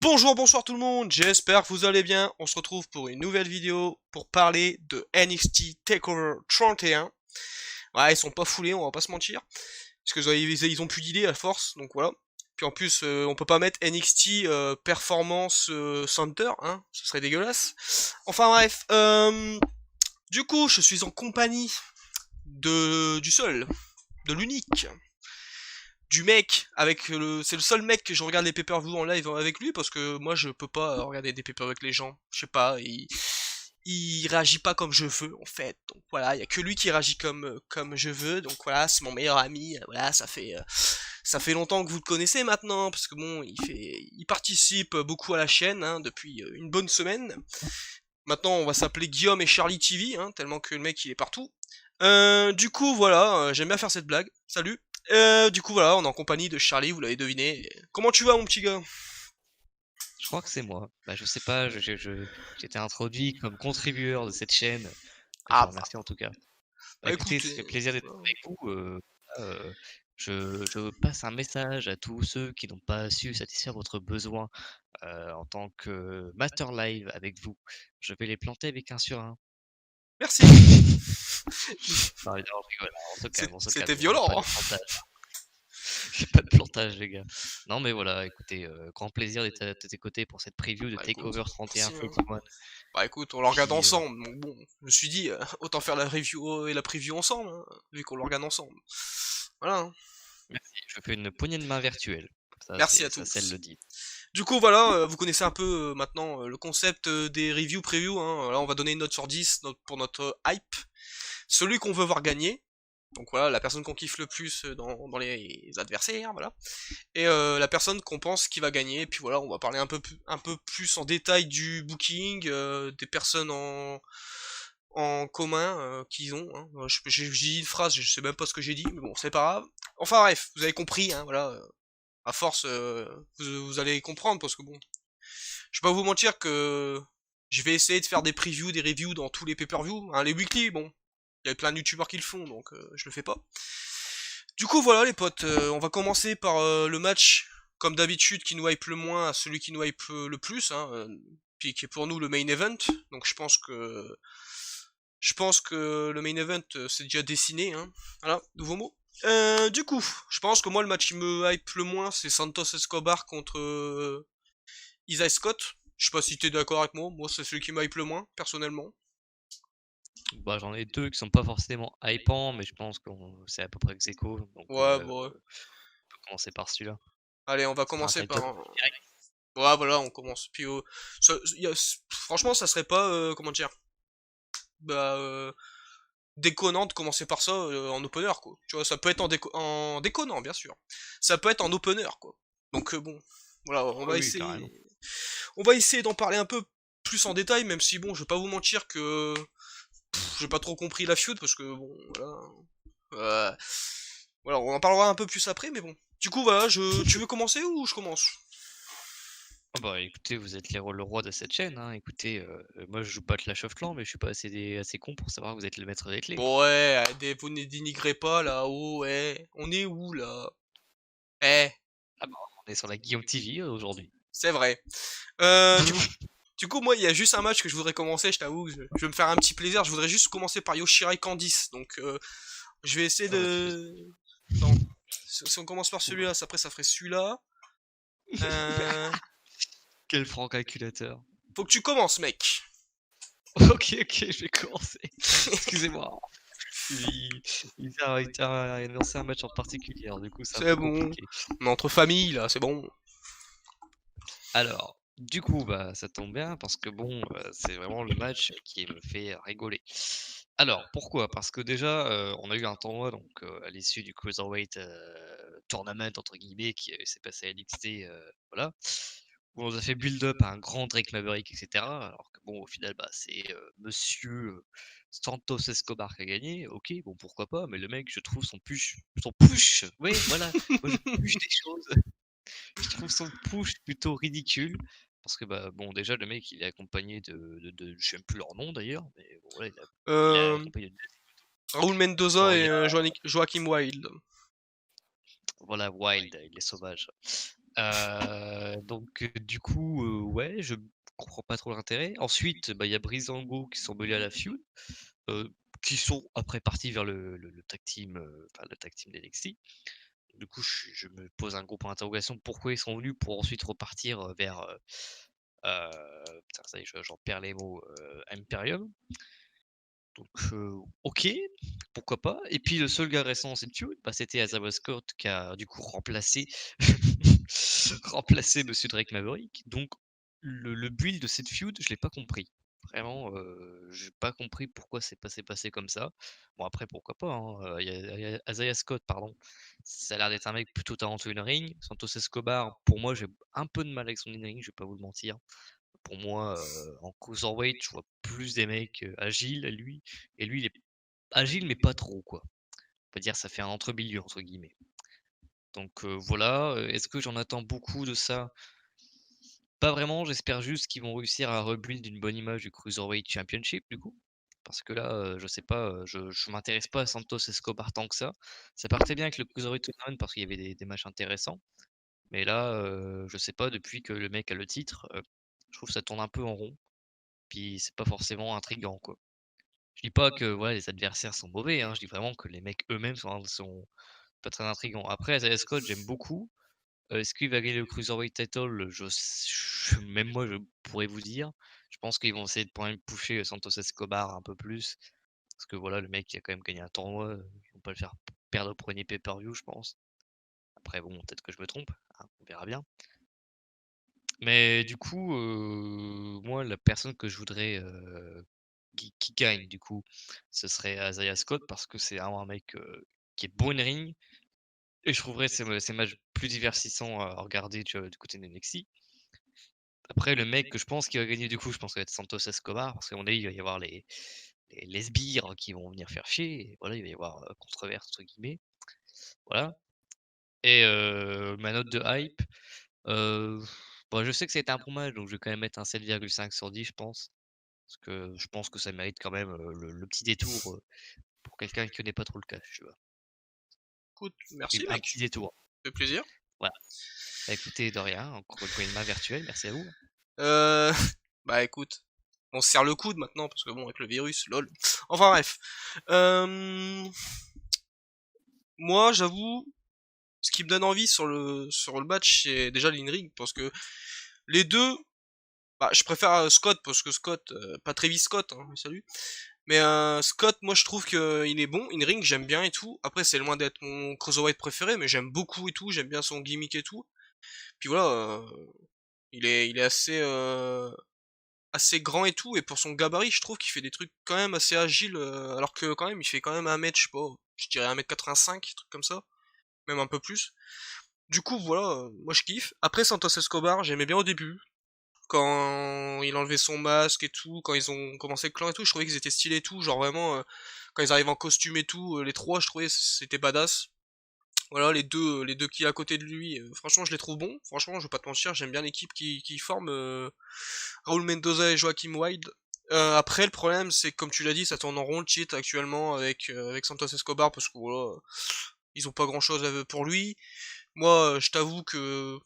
Bonjour, bonsoir tout le monde, j'espère que vous allez bien. On se retrouve pour une nouvelle vidéo pour parler de NXT TakeOver 31. Ouais, ils sont pas foulés, on va pas se mentir. Parce que ils ont plus d'idées à force, donc voilà. Puis en plus, on peut pas mettre NXT Performance Center, hein, ce serait dégueulasse. Enfin bref, du coup, je suis en compagnie du seul, de l'unique, du mec c'est le seul mec que je regarde les pay-per-view en live avec lui parce que moi je peux pas regarder des pay-per-view avec les gens, je sais pas, il réagit pas comme je veux en fait. Donc voilà, il y a que lui qui réagit comme je veux. Donc voilà, c'est mon meilleur ami. Voilà, ça fait longtemps que vous le connaissez maintenant parce que bon, il participe beaucoup à la chaîne hein, depuis une bonne semaine. Maintenant, on va s'appeler Guillaume et Charlie TV hein, tellement que le mec il est partout. Du coup, voilà, j'aime bien faire cette blague. Salut. Du coup, voilà, on est en compagnie de Charlie, vous l'avez deviné. Comment tu vas, mon petit gars? Je crois que c'est moi. Bah, je sais pas, j'étais introduit comme contributeur de cette chaîne. Je Ah vous bah, remercie en tout cas. Bah, bah écoutez, écoute, ça fait plaisir d'être avec vous. Là, je passe un message à tous ceux qui n'ont pas su satisfaire votre besoin en tant que Master Live avec vous. Je vais les planter avec un sur un. merci. Non, évidemment, je rigole, on se C'était calme, on n'a pas violent. de plantage. J'ai pas de plantage, les gars. Non, mais voilà, écoutez, grand plaisir d'être à tes côtés pour cette preview de Bah écoute, TakeOver 31 merci. 31. Bah écoute, on le regarde Qui, ensemble, donc bon, je me suis dit, autant faire la review et la preview ensemble, hein, vu qu'on le regarde ensemble. Voilà, hein. Merci, je fais une poignée de main virtuelle. Merci à Ça scelle tous. le deal. Du coup, voilà, vous connaissez un peu maintenant le concept des reviews preview, hein. Là, on va donner une note sur 10 pour notre hype. Celui qu'on veut voir gagner, donc voilà, la personne qu'on kiffe le plus dans les adversaires, voilà. Et la personne qu'on pense qui va gagner, et puis voilà, on va parler un peu plus en détail du booking, des personnes en commun qu'ils ont. Hein. J'ai dit une phrase, je sais même pas ce que j'ai dit, mais bon, c'est pas grave. Enfin bref, vous avez compris, hein, voilà. À force, vous allez comprendre, parce que bon, je vais pas vous mentir que je vais essayer de faire des previews, des reviews dans tous les pay-per-view. Hein, les weekly, bon, il y a plein de youtubeurs qui le font, donc je le fais pas. Du coup, voilà les potes, on va commencer par le match, comme d'habitude, qui nous hype le moins à celui qui nous hype le plus, hein, puis qui est pour nous le main event. Donc je pense que le main event c'est déjà dessiné, hein. Voilà, nouveau mot. Du coup, je pense que moi le match qui me hype le moins c'est Santos Escobar contre Isaiah Scott. Je sais pas si t'es d'accord avec moi, moi c'est celui qui me hype le moins, personnellement. Bah, j'en ai deux qui sont pas forcément hypants, mais je pense que c'est à peu près ex aequo, donc Ouais, bon, ouais. on peut commencer par celui-là. Allez, on va Ce sera un commencer title par direct. ouais, voilà, on commence. Puis, franchement, ça serait pas, comment dire, bah, déconnant de commencer par ça en opener, quoi. Tu vois, ça peut être en déconnant, bien sûr. Ça peut être en opener, quoi. Donc, bon, voilà, Oui, oui, carrément. on va essayer d'en parler un peu plus en détail, même si, bon, je vais pas vous mentir que j'ai pas trop compris la feud, parce que, bon, voilà. Euh, voilà, on en parlera un peu plus après, mais bon. Du coup, voilà, tu veux commencer ou je commence? Ah bah, écoutez, vous êtes le roi de cette chaîne, hein. Écoutez, moi je joue pas Clash of Clans, mais je suis pas assez con pour savoir que vous êtes le maître des clés. Bon, ouais, vous ne dénigrez pas là-haut, ouais. On est où là? Eh, Ah bah, on est sur la Guillaume TV aujourd'hui. c'est vrai. Euh, du coup, du coup, moi, il y a juste un match que je voudrais commencer, je t'avoue. Je vais me faire un petit plaisir. Je voudrais juste commencer par Yoshirai Candice. Donc, je vais essayer Oh, tu de. Attends. Si on commence par celui-là, après ça ferait celui-là. Euh... Quel franc calculateur. Faut que tu commences, mec. OK, OK, je vais commencer. Excusez-moi. Il il a annoncé un match en particulier, alors du coup, c'est un C'est peu bon. compliqué. On est entre famille là, c'est bon. Alors, du coup, bah, ça tombe bien parce que bon, c'est vraiment le match qui me fait rigoler. Alors, pourquoi? Parce que déjà, on a eu un tournoi donc, à l'issue du Cruiserweight, Tournament entre guillemets qui, s'est passé à NXT, voilà, où on nous a fait build up à un grand Drake Maverick et cetera. Alors que bon, au final, bah, c'est, monsieur, Santos Escobar qui a gagné. OK, bon pourquoi pas, mais le mec, je trouve son push, oui voilà, moi je push des choses. Je trouve son push plutôt ridicule parce que, bah, bon, déjà, le mec, il est accompagné de je sais même plus leur nom d'ailleurs, mais bon, voilà, il est Euh... accompagné de Raoul Mendoza genre, il et y a Joachim Wild. voilà, Wild, il est sauvage. Donc du coup, ouais, je comprends pas trop l'intérêt. Ensuite, bah, il y a Breezango qui sont mêlés à la feud, heu, qui sont après partis vers le tag team, enfin le tag team d'NXT. Du coup, je me pose un gros point d'interrogation, pourquoi ils sont venus pour ensuite repartir, vers, putain ça y est, j'en perds les mots, Imperium. Donc OK, pourquoi pas. Et puis le seul gars récent dans cette feud, bah, c'était Isaiah Scott qui a du coup remplacé remplacé Monsieur Drake Maverick. Donc le build de cette feud, je l'ai pas compris. Vraiment, j'ai pas compris pourquoi c'est passé comme ça. Bon après pourquoi pas, hein, il y a Isaiah Scott pardon, ça a l'air d'être un mec plutôt talentueux in-ring. Santos Escobar, pour moi, j'ai un peu de mal avec son in-ring, je vais pas vous le mentir. Pour moi, en cruiserweight, je vois plus des mecs, agiles, lui et lui, il est agile, mais pas trop, quoi. On va dire, ça fait un «entre milieu» entre guillemets. Donc voilà, est-ce que j'en attends beaucoup de ça? Pas vraiment, j'espère juste qu'ils vont réussir à rebuild une bonne image du Cruiserweight Championship, du coup. Parce que là, je sais pas, je m'intéresse pas à Santos Escobar tant que ça. Ça partait bien avec le Cruiserweight Tournament parce qu'il y avait des matchs intéressants. Mais là, je sais pas, depuis que le mec a le titre, je trouve que ça tourne un peu en rond. Puis c'est pas forcément intriguant, quoi. Je dis pas que voilà, les adversaires sont mauvais, hein, je dis vraiment que les mecs eux-mêmes sont pas très intrigants. Après, Isaiah Scott, j'aime beaucoup. Est-ce qu'il va gagner le Cruiserweight title? Même moi, je pourrais vous dire. Je pense qu'ils vont essayer de quand même pusher Santos Escobar un peu plus. Parce que voilà, le mec il a quand même gagné un tournoi, ils vont pas le faire perdre au premier pay-per-view, je pense. Après bon, peut-être que je me trompe, hein, on verra bien. Mais du coup, moi la personne que je voudrais, qui gagne du coup, ce serait Isaiah Scott parce que c'est vraiment un mec, qui est bon in ring et je trouverais ces matchs plus divertissants à regarder, tu vois, du côté de NXT. Après le mec que je pense qui va gagner du coup, je pense que ça va être Santos Escobar parce qu'à mon avis, il va y avoir les sbires qui vont venir faire chier et voilà, il va y avoir, «controverse» entre guillemets, voilà. Et ma note de hype, heu, bah, je sais que ça a été un bon match donc je vais quand même mettre un 7,5 sur 10 je pense. Parce que je pense que ça mérite quand même, le petit détour, pour quelqu'un qui connaît pas trop le catch, tu vois? Écoute, Et merci un mec, petit détour, ça fait plaisir. voilà. Bah, écoutez, de rien, encore une fois une main virtuelle, merci à vous. Euh, bah écoute, on se serre le coude maintenant parce que bon avec le virus, lol. Enfin bref. Euh, Moi j'avoue, ce qui me donne envie sur le match c'est déjà l'in-ring parce que les deux, bah je préfère Scott parce que Scott, pas Travis Scott, hein, salut. Mais Scott, moi je trouve que il est bon, in-ring j'aime bien et tout. Après c'est loin d'être mon cruiserweight préféré, mais j'aime beaucoup et tout, j'aime bien son gimmick et tout. Puis voilà, il est assez grand et tout, et pour son gabarit, je trouve qu'il fait des trucs quand même assez agiles, alors que quand même, il fait quand même 1 mètre, je sais pas, je dirais 1,85 m, truc comme ça, même un peu plus. Du coup, voilà, moi je kiffe. Après, Santos Escobar, j'aimais bien au début, quand il enlevait son masque et tout, quand ils ont commencé le clan et tout, je trouvais qu'ils étaient stylés et tout, genre vraiment, quand ils arrivent en costume et tout, les trois, je trouvais c'était badass. Voilà, les deux qui est à côté de lui, franchement, je les trouve bons. Franchement, je vais pas te mentir, j'aime bien l'équipe qui forme. Raúl Mendoza et Joaquim Wild. Après, le problème, c'est que comme tu l'as dit, ça tourne en rond le cheat actuellement avec Santos Escobar parce que voilà, ils ont pas grand chose pour lui. Moi, je t'avoue que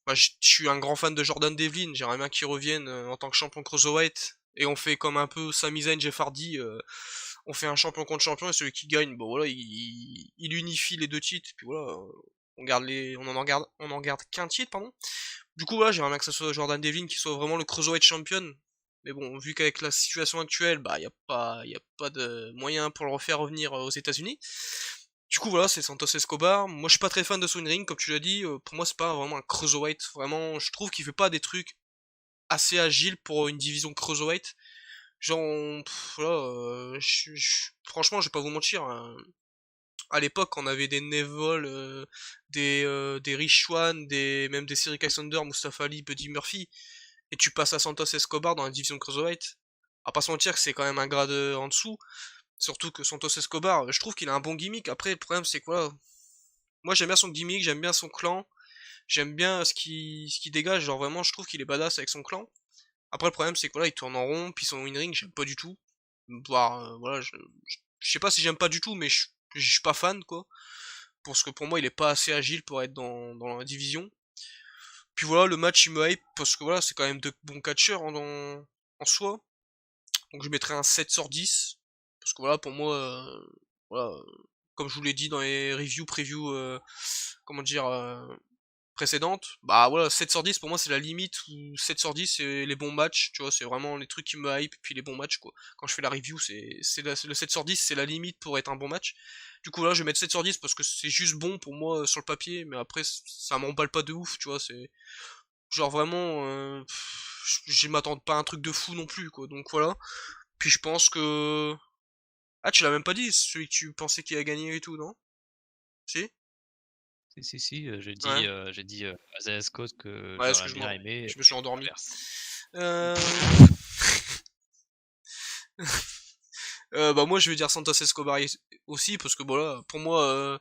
bah, je suis un grand fan de Jordan Devlin. J'aimerais bien qu'il revienne en tant que champion cruiserweight. Et on fait comme un peu Sami Zayn, Jeff Hardy. On fait un champion contre champion et celui qui gagne, bon voilà, il unifie les deux titres. Puis voilà, on en garde qu'un titre, pardon. Du coup, voilà, j'aimerais bien que ce soit Jordan Devlin qui soit vraiment le Cruiserweight Champion. Mais bon, vu qu'avec la situation actuelle, bah, y a pas de moyen pour le refaire revenir aux États-Unis. Du coup, voilà, c'est Santos Escobar. Moi, je suis pas très fan de son ring, comme tu l'as dit. Pour moi, c'est pas vraiment un Cruiserweight. Vraiment, je trouve qu'il fait pas des trucs assez agiles pour une division Cruiserweight. Genre, voilà, franchement, je vais pas vous mentir, hein. À l'époque, on avait des Neville, des Rich Swann, même des Cedric Alexander, Mustafa Ali, Buddy Murphy, et tu passes à Santos Escobar dans la division Cruiserweight. À pas se mentir que c'est quand même un grade en dessous. Surtout que Santos Escobar, je trouve qu'il a un bon gimmick. Après, le problème, c'est que voilà, moi j'aime bien son gimmick, j'aime bien son clan, j'aime bien ce qu'il dégage. Genre vraiment, je trouve qu'il est badass avec son clan. Après, le problème, c'est que voilà, il tourne en rond, puis son win-ring, j'aime pas du tout. Voire, voilà, je sais pas si j'aime pas du tout, mais je suis pas fan, quoi. Parce que pour moi, il est pas assez agile pour être dans la division. Puis voilà, le match il me hype parce que voilà, c'est quand même de bons catcheurs en soi. Donc je mettrais un 7 sur 10. Parce que voilà, pour moi, voilà, comme je vous l'ai dit dans les previews, comment dire, précédentes, bah voilà, 7 sur 10 pour moi c'est la limite, ou 7 sur 10 c'est les bons matchs, tu vois, c'est vraiment les trucs qui me hype, puis les bons matchs quoi. Quand je fais la review, c'est le 7 sur 10, c'est la limite pour être un bon match. Du coup là, je vais mettre 7 sur 10 parce que c'est juste bon pour moi sur le papier, mais après ça m'emballe pas de ouf, tu vois, c'est genre vraiment, je m'attends pas à un truc de fou non plus quoi, donc voilà. Puis je pense que... Ah, tu l'as même pas dit, celui que tu pensais qu'il a gagné et tout, non? Si? Si, Ouais. j'ai dit, Isaiah Scott que Ouais, j'aurais bien excuse-moi, aimé, je me suis endormi. l'inverse. Euh... bah moi je vais dire Santos Escobar aussi, parce que voilà, pour moi,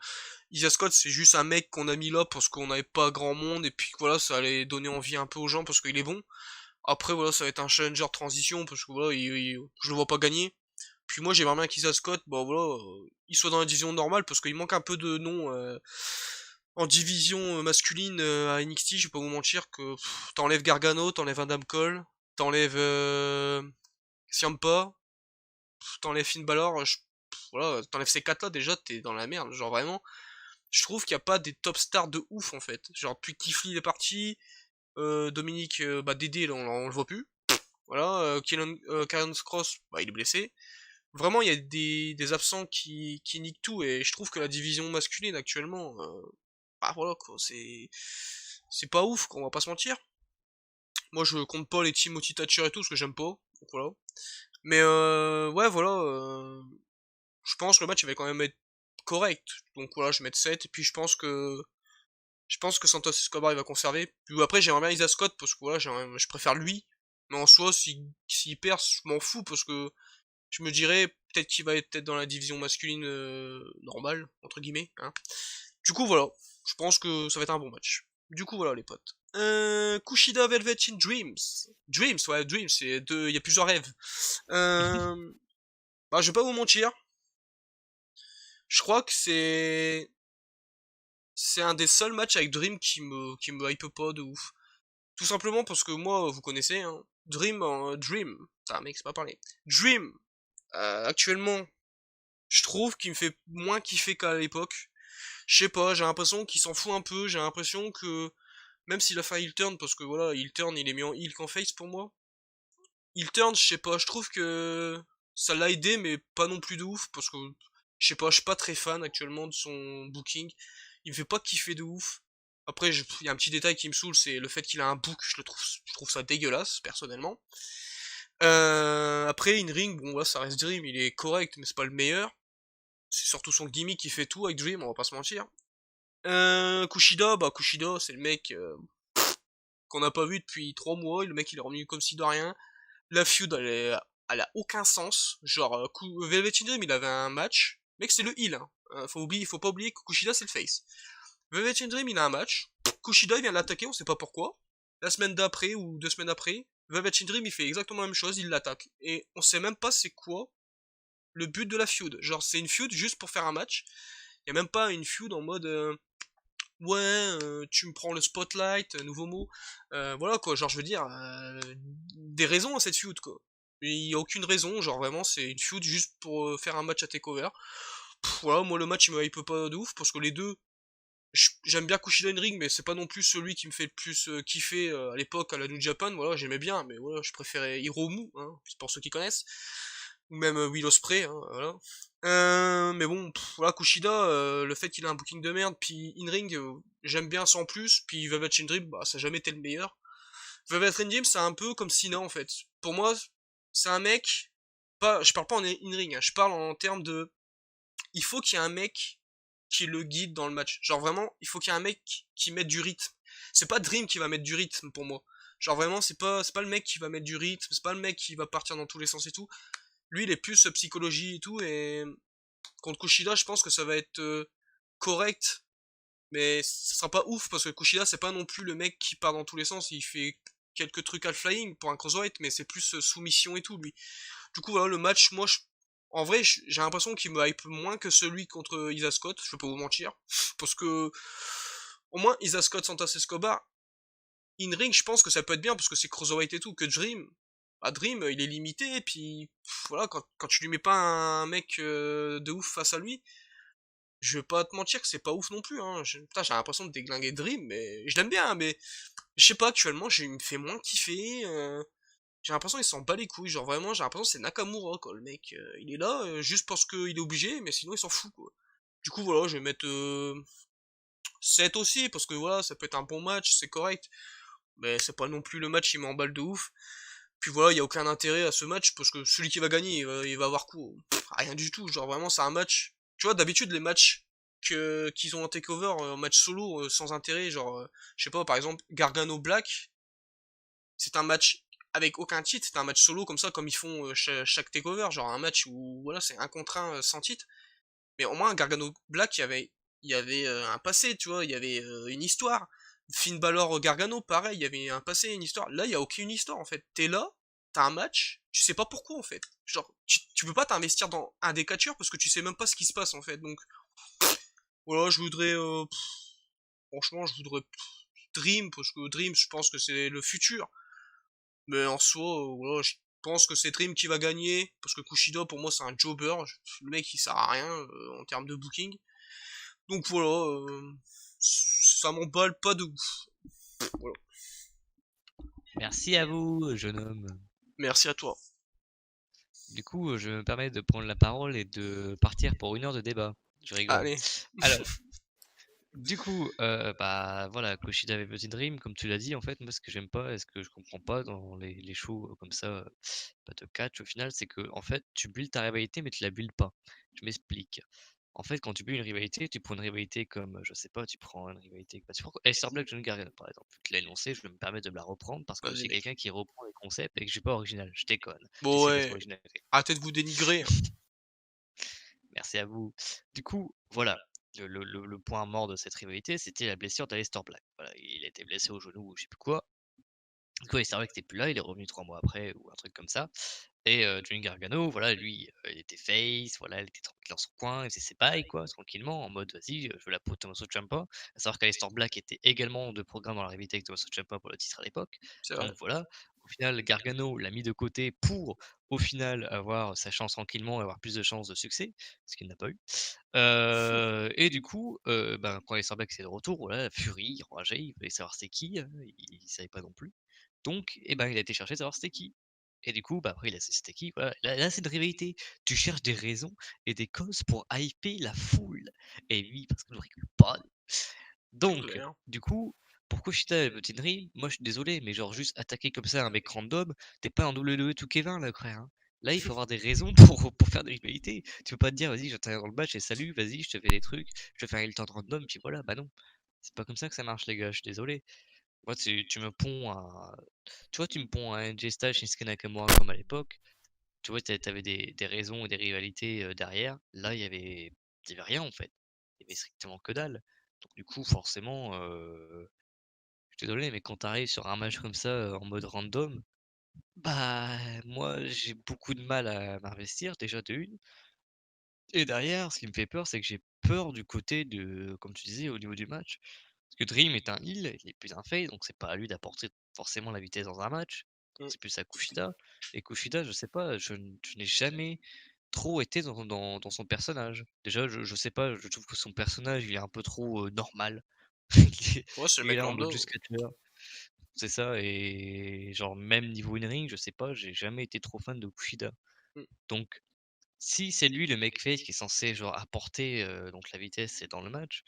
Isaiah Scott c'est juste un mec qu'on a mis là parce qu'on n'avait pas grand monde, et puis voilà, ça allait donner envie un peu aux gens parce qu'il est bon. Après voilà, ça va être un challenger de transition, parce que voilà, je le vois pas gagner. Puis moi j'aimerais bien qu'Isaiah Scott, bah voilà, il soit dans la division normale, parce qu'il manque un peu de noms en division masculine à NXT, je vais pas vous mentir que t'enlèves Gargano, t'enlèves Adam Cole, t'enlèves Ciampa, t'enlèves Finn Balor, voilà, t'enlèves ces 4 là déjà, t'es dans la merde, genre vraiment. Je trouve qu'il n'y a pas des top stars de ouf en fait. Genre depuis que Tifly est parti, Dominique, bah Dédé là on le voit plus. Voilà, Karrion Cross, bah il est blessé. Vraiment, il y a des absents qui niquent tout, et je trouve que la division masculine actuellement, bah voilà quoi, c'est pas ouf, quoi, on va pas se mentir. Moi, je compte pas les Timothy Thatcher et tout, parce que j'aime pas, donc voilà. Mais ouais, voilà, je pense que le match il va quand même être correct, donc voilà, je vais mettre 7, et puis je pense que Santos Escobar il va conserver. Puis après, j'aimerais bien Isaiah Scott, parce que voilà, je préfère lui, mais en soi, s'il perd, je m'en fous, parce que je me dirais peut-être qu'il va être peut-être dans la division masculine normale, entre guillemets. Hein. Du coup, voilà. Je pense que ça va être un bon match. Du coup, voilà, les potes. Kushida Velvet in Dreams. Dreams, ouais, Dreams, il y a plusieurs rêves. Bah, je vais pas vous mentir. Je crois que c'est un des seuls matchs avec Dream qui me hype pas de ouf. Tout simplement parce que moi, vous connaissez, hein, Dream. Ah, mec, c'est pas parler. Dream, actuellement, je trouve qu'il me fait moins kiffer qu'à l'époque. Je sais pas, j'ai l'impression qu'il s'en fout un peu, j'ai l'impression que même s'il a fait un heel turn, parce que voilà, heel turn il est mis en heel qu'en face pour moi. Heel turn, je sais pas, je trouve que ça l'a aidé, mais pas non plus de ouf, parce que je sais pas, je suis pas très fan actuellement de son booking. Il me fait pas kiffer de ouf. Après, il y a un petit détail qui me saoule, c'est le fait qu'il a un book, je trouve ça dégueulasse, personnellement. Après, in ring, bon, là, ça reste Dream, il est correct, mais c'est pas le meilleur. C'est surtout son gimmick qui fait tout avec Dream, on va pas se mentir. Kushida, bah Kushida, c'est le mec qu'on n'a pas vu depuis 3 mois, et le mec il est revenu comme si de rien. La feud, elle a aucun sens. Genre, Velvet in Dream, il avait un match. Mec, c'est le heal, hein. Faut pas oublier que Kushida, c'est le face. Velvet in Dream, il a un match. Kushida, il vient l'attaquer, on sait pas pourquoi. La semaine d'après, ou 2 semaines après, Velvet in Dream, il fait exactement la même chose, il l'attaque. Et on sait même pas c'est quoi le but de la feud. Genre, c'est une feud juste pour faire un match. Y a même pas une feud en mode... ouais, tu me prends le spotlight, nouveau mot. Voilà quoi, genre je veux dire, des raisons à cette feud quoi. Il y a aucune raison, genre vraiment c'est une feud juste pour faire un match à takeover. Voilà, moi le match il me hype pas de ouf parce que les deux, j'aime bien Kushida in ring, mais c'est pas non plus celui qui me fait le plus kiffer à l'époque à la New Japan. Voilà, j'aimais bien, mais voilà, je préférais Hiromu, hein, pour ceux qui connaissent, ou même Will Ospreay, hein, voilà. Mais bon, voilà, Kushida, le fait qu'il a un booking de merde, puis in-ring, j'aime bien sans plus, puis Velvet in Dream, bah, ça a jamais été le meilleur. Velvet in Dream, c'est un peu comme Cena, en fait. Pour moi, c'est un mec, je parle pas en in-ring, hein, je parle en termes de, il faut qu'il y ait un mec qui le guide dans le match. Genre vraiment, il faut qu'il y ait un mec qui mette du rythme. C'est pas Dream qui va mettre du rythme pour moi. Genre vraiment, c'est pas le mec qui va mettre du rythme, c'est pas le mec qui va partir dans tous les sens et tout. Lui, il est plus psychologie et tout, et contre Kushida, je pense que ça va être correct, mais ça sera pas ouf, parce que Kushida, c'est pas non plus le mec qui part dans tous les sens, il fait quelques trucs à flying pour un crosswhite, mais c'est plus soumission et tout, lui. Du coup, voilà, le match, moi, en vrai, j'ai l'impression qu'il me hype moins que celui contre Isa Scott, je vais pas vous mentir, parce que, au moins, Isa Scott, Santos Escobar, in-ring, je pense que ça peut être bien parce que c'est cruiserweight et tout, que Dream, bah Dream, il est limité, et puis voilà, quand tu lui mets pas un mec de ouf face à lui, je vais pas te mentir que c'est pas ouf non plus, hein. Putain, j'ai l'impression de déglinguer Dream, mais je l'aime bien, hein, mais je sais pas, actuellement, il me fait moins kiffer. J'ai l'impression qu'il s'en bat les couilles, genre vraiment, j'ai l'impression que c'est Nakamura, quoi, le mec. Il est là juste parce qu'il est obligé, mais sinon il s'en fout, quoi. Du coup, voilà, je vais mettre 7 aussi, parce que voilà, ça peut être un bon match, c'est correct. Mais c'est pas non plus le match qui m'emballe de ouf. Puis voilà, il y a aucun intérêt à ce match, parce que celui qui va gagner, il va avoir quoi? Rien du tout, genre vraiment, c'est un match. Tu vois, d'habitude, les matchs qu'ils ont en takeover, en match solo, sans intérêt, genre, je sais pas, par exemple, Gargano Black, c'est un match avec aucun titre, c'est un match solo comme ça, comme ils font chaque takeover, genre un match où voilà, c'est un contre un sans titre. Mais au moins, Gargano Black, il y avait un passé, tu vois, il y avait une histoire. Finn Balor Gargano, pareil, il y avait un passé, une histoire. Là, il y a aucune histoire en fait. T'es là, t'as un match, tu sais pas pourquoi en fait. Genre, tu peux pas t'investir dans un des catcheurs parce que tu sais même pas ce qui se passe en fait. Donc, voilà, je voudrais, franchement, je voudrais Dream, parce que Dream, je pense que c'est le futur. Mais en soi, voilà, je pense que c'est Dream qui va gagner, parce que Kushida, pour moi, c'est un jobber. Le mec, il sert à rien en termes de booking. Donc voilà, ça m'emballe pas de ouf. Voilà. Merci à vous, jeune homme. Merci à toi. Du coup, je me permets de prendre la parole et de partir pour 1 heure de débat. Je rigole. Allez. Alors, du coup, bah, voilà, Kushida avait Petit Dream, comme tu l'as dit, en fait, moi, ce que j'aime pas et ce que je comprends pas dans les shows comme ça, bah, de catch, au final, c'est que en fait, tu builds ta rivalité, mais tu la builds pas. Je m'explique. En fait, quand tu builds une rivalité, tu prends une rivalité comme, je sais pas, tu prends une rivalité, bah, tu prends Aleister Black, Johnny Gargano, par exemple. Tu l'as énoncé, je vais me permettre de me la reprendre parce que Vas-y, c'est mec. quelqu'un qui reprend les concepts et que je suis pas original. Je déconne. Bon, J'essaie d'être ouais. original. Arrêtez de vous dénigrer, hein. Merci à vous. Du coup, voilà, le point mort de cette rivalité, c'était la blessure d'Aleister Black. Voilà, il a été blessé au genou ou je sais plus quoi. Du coup, Aleister Black était plus là, il est revenu 3 mois après ou un truc comme ça. Et Johnny Gargano, voilà, lui, il était face, voilà, il était tranquille dans son coin, il faisait ses bails, quoi, tranquillement, en mode: «Vas-y, je veux la peau de Tommaso Ciampa». À savoir qu'Aleister Black était également de programme dans la rivalité avec Tommaso Ciampa pour le titre à l'époque. C'est vrai. Donc voilà, au final, Gargano l'a mis de côté pour, au final, avoir sa chance tranquillement et avoir plus de chances de succès, ce qu'il n'a pas eu. Et du coup, ben, quand Aleister Black était de retour, voilà, Fury, il rageait, il voulait savoir c'est qui, il savait pas non plus. Donc, et ben, il a été chercher savoir c'était qui. Et du coup, bah, après il a c'était qui, voilà. Là, c'est une rivalité. Tu cherches des raisons et des causes pour hyper la foule. Et oui, parce qu'on ne rigole pas. C'est Donc, clair. du coup, pour Kushida et Petit Dream, moi je suis désolé, mais genre juste attaquer comme ça un mec random, t'es pas un WWE 2K20 là, frère, hein. Là, il faut avoir des raisons pour faire des rivalités. Tu peux pas te dire, vas-y, j'interviens dans le match et salut, vas-y, je te fais des trucs, je te fais un heel turn random, puis voilà, bah non. C'est pas comme ça que ça marche, les gars, je suis désolé. Moi, tu me ponds un tu vois, tu me ponds un AJ Styles, Shinsuke Nakamura comme à l'époque, tu vois, tu avais des raisons et des rivalités, derrière. Là, il y avait rien, en fait. Il y avait strictement que dalle. Donc du coup, forcément, je suis désolé, mais quand tu arrives sur un match comme ça, en mode random, bah, moi, j'ai beaucoup de mal à m'investir, déjà de 1. Et derrière, ce qui me fait peur, c'est que j'ai peur du côté de comme tu disais, au niveau du match. Parce que Dream est un heal, il est plus un face, donc c'est pas à lui d'apporter forcément la vitesse dans un match. Mm. C'est plus à Kushida. Et Kushida, je sais pas, je n'ai jamais trop été dans son personnage. Déjà, je sais pas, je trouve que son personnage, il est un peu trop, normal. Il est Ouais, c'est le il est mec là en lambda. mode juste catcheur. C'est ça et genre même niveau in-ring, je sais pas, j'ai jamais été trop fan de Kushida. Mm. Donc si c'est lui le mec face qui est censé genre apporter, donc la vitesse et dans le match,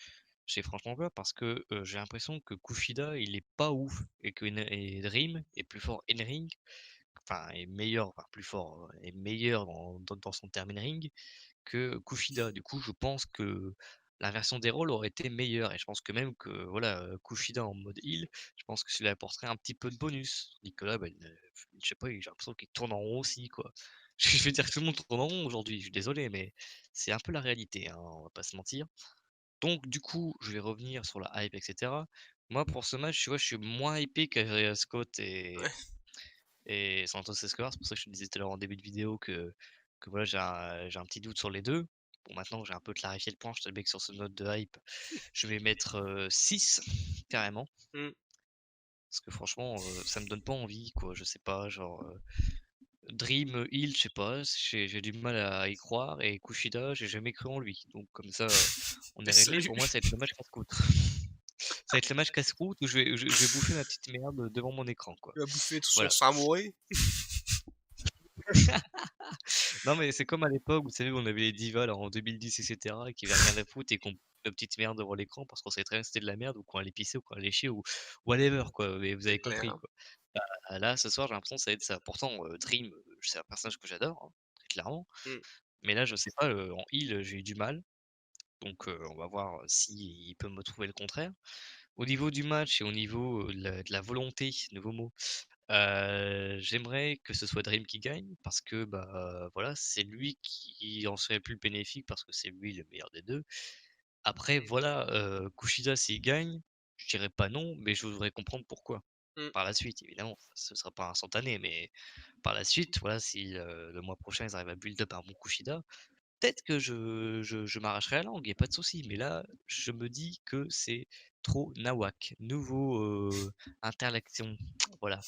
j'ai franchement peur parce que, j'ai l'impression que Kushida il est pas ouf et que Dream est plus fort in-ring, enfin est meilleur, enfin plus fort, est meilleur dans son terme in-ring que Kushida. Du coup, je pense que l'inversion des rôles aurait été meilleure et je pense que même que voilà, Kushida en mode heal, je pense que cela apporterait un petit peu de bonus. Nicolas, bah, je sais pas, j'ai l'impression qu'il tourne en rond aussi, quoi. Je vais dire que tout le monde tourne en rond aujourd'hui, je suis désolé, mais c'est un peu la réalité, hein, on va pas se mentir. Donc du coup, je vais revenir sur la hype et cetera. Moi, pour ce match, tu vois, je suis moins hypé qu'Isaiah Scott Ouais. et Santos Escobar. C'est pour ça que je te disais tout à l'heure en début de vidéo que voilà, j'ai un petit doute sur les 2. Bon, maintenant que j'ai un peu clarifié le point, je te le mets que sur ce note de hype, je vais mettre 6 carrément. Mm. Parce que franchement, ça me donne pas envie, quoi. Je sais pas, genre, Dream, Hill, je sais pas, j'ai du mal à y croire et Kushida, j'ai jamais cru en lui. Donc comme ça, on est réglé. Salut. Pour moi, ça va être le match casse-croûte. Ça va être le match casse-croûte où je vais bouffer ma petite merde devant mon écran, quoi. Il va bouffer tout son Voilà. samouraï. Non, mais c'est comme à l'époque, vous savez, on avait les divas là en 2010 et cetera, qui avaient rien à foutre et qu'on nos petites merdes devant l'écran parce qu'on savait très bien que c'était de la merde ou qu'on allait pisser ou qu'on allait chier ou whatever, quoi. Mais vous C'est avez compris, clair. quoi. Là, ce soir, j'ai l'impression que ça va être ça. Pourtant, Dream, c'est un personnage que j'adore, hein, très clairement. Mmh. Mais là, je sais pas, en heal, j'ai eu du mal. Donc, on va voir s'il peut me trouver le contraire. Au niveau du match et au niveau, de la volonté, nouveau mot, j'aimerais que ce soit Dream qui gagne parce que, bah, voilà, c'est lui qui en serait le plus bénéfique parce que c'est lui le meilleur des 2. Après voilà, Kushida s'il gagne, je dirais pas non, mais je voudrais comprendre pourquoi. Mmh. Par la suite évidemment, ce sera pas instantané, mais par la suite, voilà, si, le mois prochain ils arrivent à build up un bon Kushida, peut-être que je m'arracherai la langue, y a pas de souci, mais là, je me dis que c'est trop nawak. Nouveau, interlaction, voilà.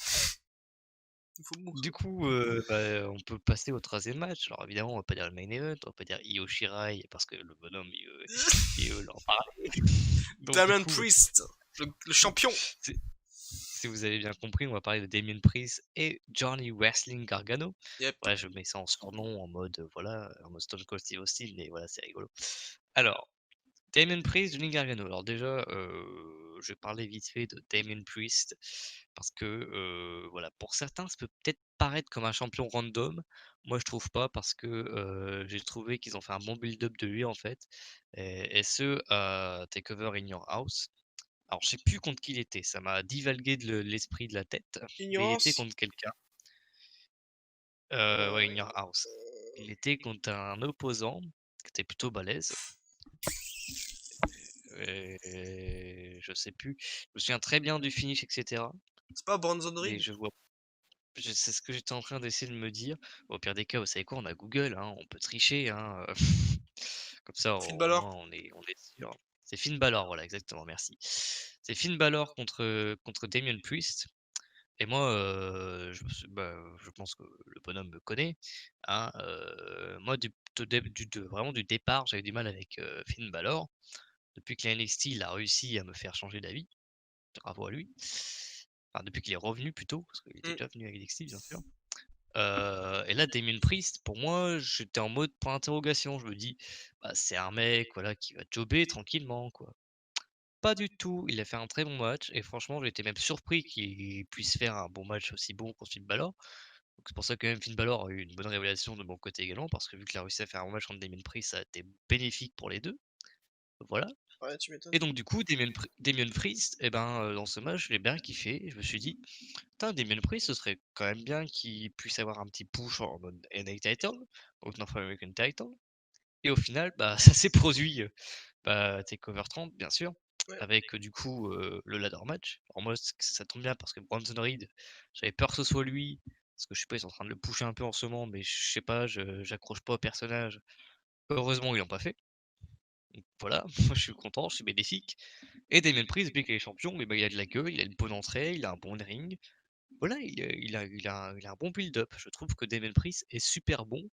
Il faut mourir. Du coup, bah, on peut passer au 3e match. Alors évidemment, on va pas dire le main event, on va pas dire Io Shirai parce que le bonhomme, il veut leur parler. Donc du Damien coup, Priest, le champion. si si vous avez bien compris, on va parler de Damien Priest et Johnny Wrestling Gargano. Yep. Voilà, je mets ça en surnom, en mode, voilà, en mode Stone Cold Steve Austin, mais voilà, c'est rigolo. Alors, Damien Priest, Johnny Gargano. Alors déjà, je vais parler vite fait de Damien Priest parce que, voilà, pour certains, ça peut peut-être paraître comme un champion random. Moi, je trouve pas parce que, j'ai trouvé qu'ils ont fait un bon build-up de lui, en fait, et ce, à Takeover in Your House. Alors, je sais plus contre qui il était, ça m'a divagué de l'esprit de la tête, mais il était Ignorance. contre quelqu'un. Ouais, in Your House. Il était contre un opposant qui était plutôt balèze. Je sais plus. Je me souviens très bien du finish, et cetera, C'est pas Bronson mais Reed. c'est ce que j'étais en train d'essayer de me dire. Au pire des cas, vous savez quoi? On a Google, hein, on peut tricher, hein, comme ça, Finn au Balor. moins, on est sûr. C'est Finn Balor, voilà, exactement, merci. C'est Finn Balor contre Damien Priest et moi, je pense que le bonhomme me connaît, hein, moi, vraiment du départ, j'avais du mal avec, Finn Balor. Depuis que la NXT, il a réussi à me faire changer d'avis. Bravo à lui. Enfin, depuis qu'il est revenu plutôt, parce qu'il était Mmh. déjà venu avec NXT, bien sûr. Et là, Damien Priest, pour moi, j'étais en mode point d'interrogation. Je me dis, bah, c'est un mec, voilà, qui va jobber tranquillement, quoi. Pas du tout. Il a fait un très bon match et franchement, j'ai été même surpris qu'il puisse faire un bon match aussi bon contre Finn Balor. Donc c'est pour ça que même Finn Balor a eu une bonne révélation de mon côté également, parce que vu qu'il a réussi à faire un bon match contre Damien Priest, ça a été bénéfique pour les deux. Voilà. Ouais, tu m'étonnes. Et donc du coup, Damien Priest, et ben, dans ce match, je l'ai bien kiffé. Je me suis dit: «Putain, Damien Priest, ce serait quand même bien qu'il puisse avoir un petit push en mode NA title, donc North American title». Et au final, bah, ça s'est produit, bah, TakeOver 30 bien sûr, Ouais. avec, du coup, le ladder match. Alors moi, ça tombe bien parce que Bronson Reed, j'avais peur que ce soit lui, parce que je sais pas, ils sont en train de le pusher un peu en ce moment, mais je sais pas, j'accroche pas au personnage. Heureusement, ils l'ont pas fait. Donc voilà, moi je suis content, je suis bénéfique. Et Damien Priest, depuis qu'il est champion, eh ben, il a de la gueule, il a une bonne entrée, il a un bon ring. Voilà, il a un bon build-up. Je trouve que Damien Priest est super bon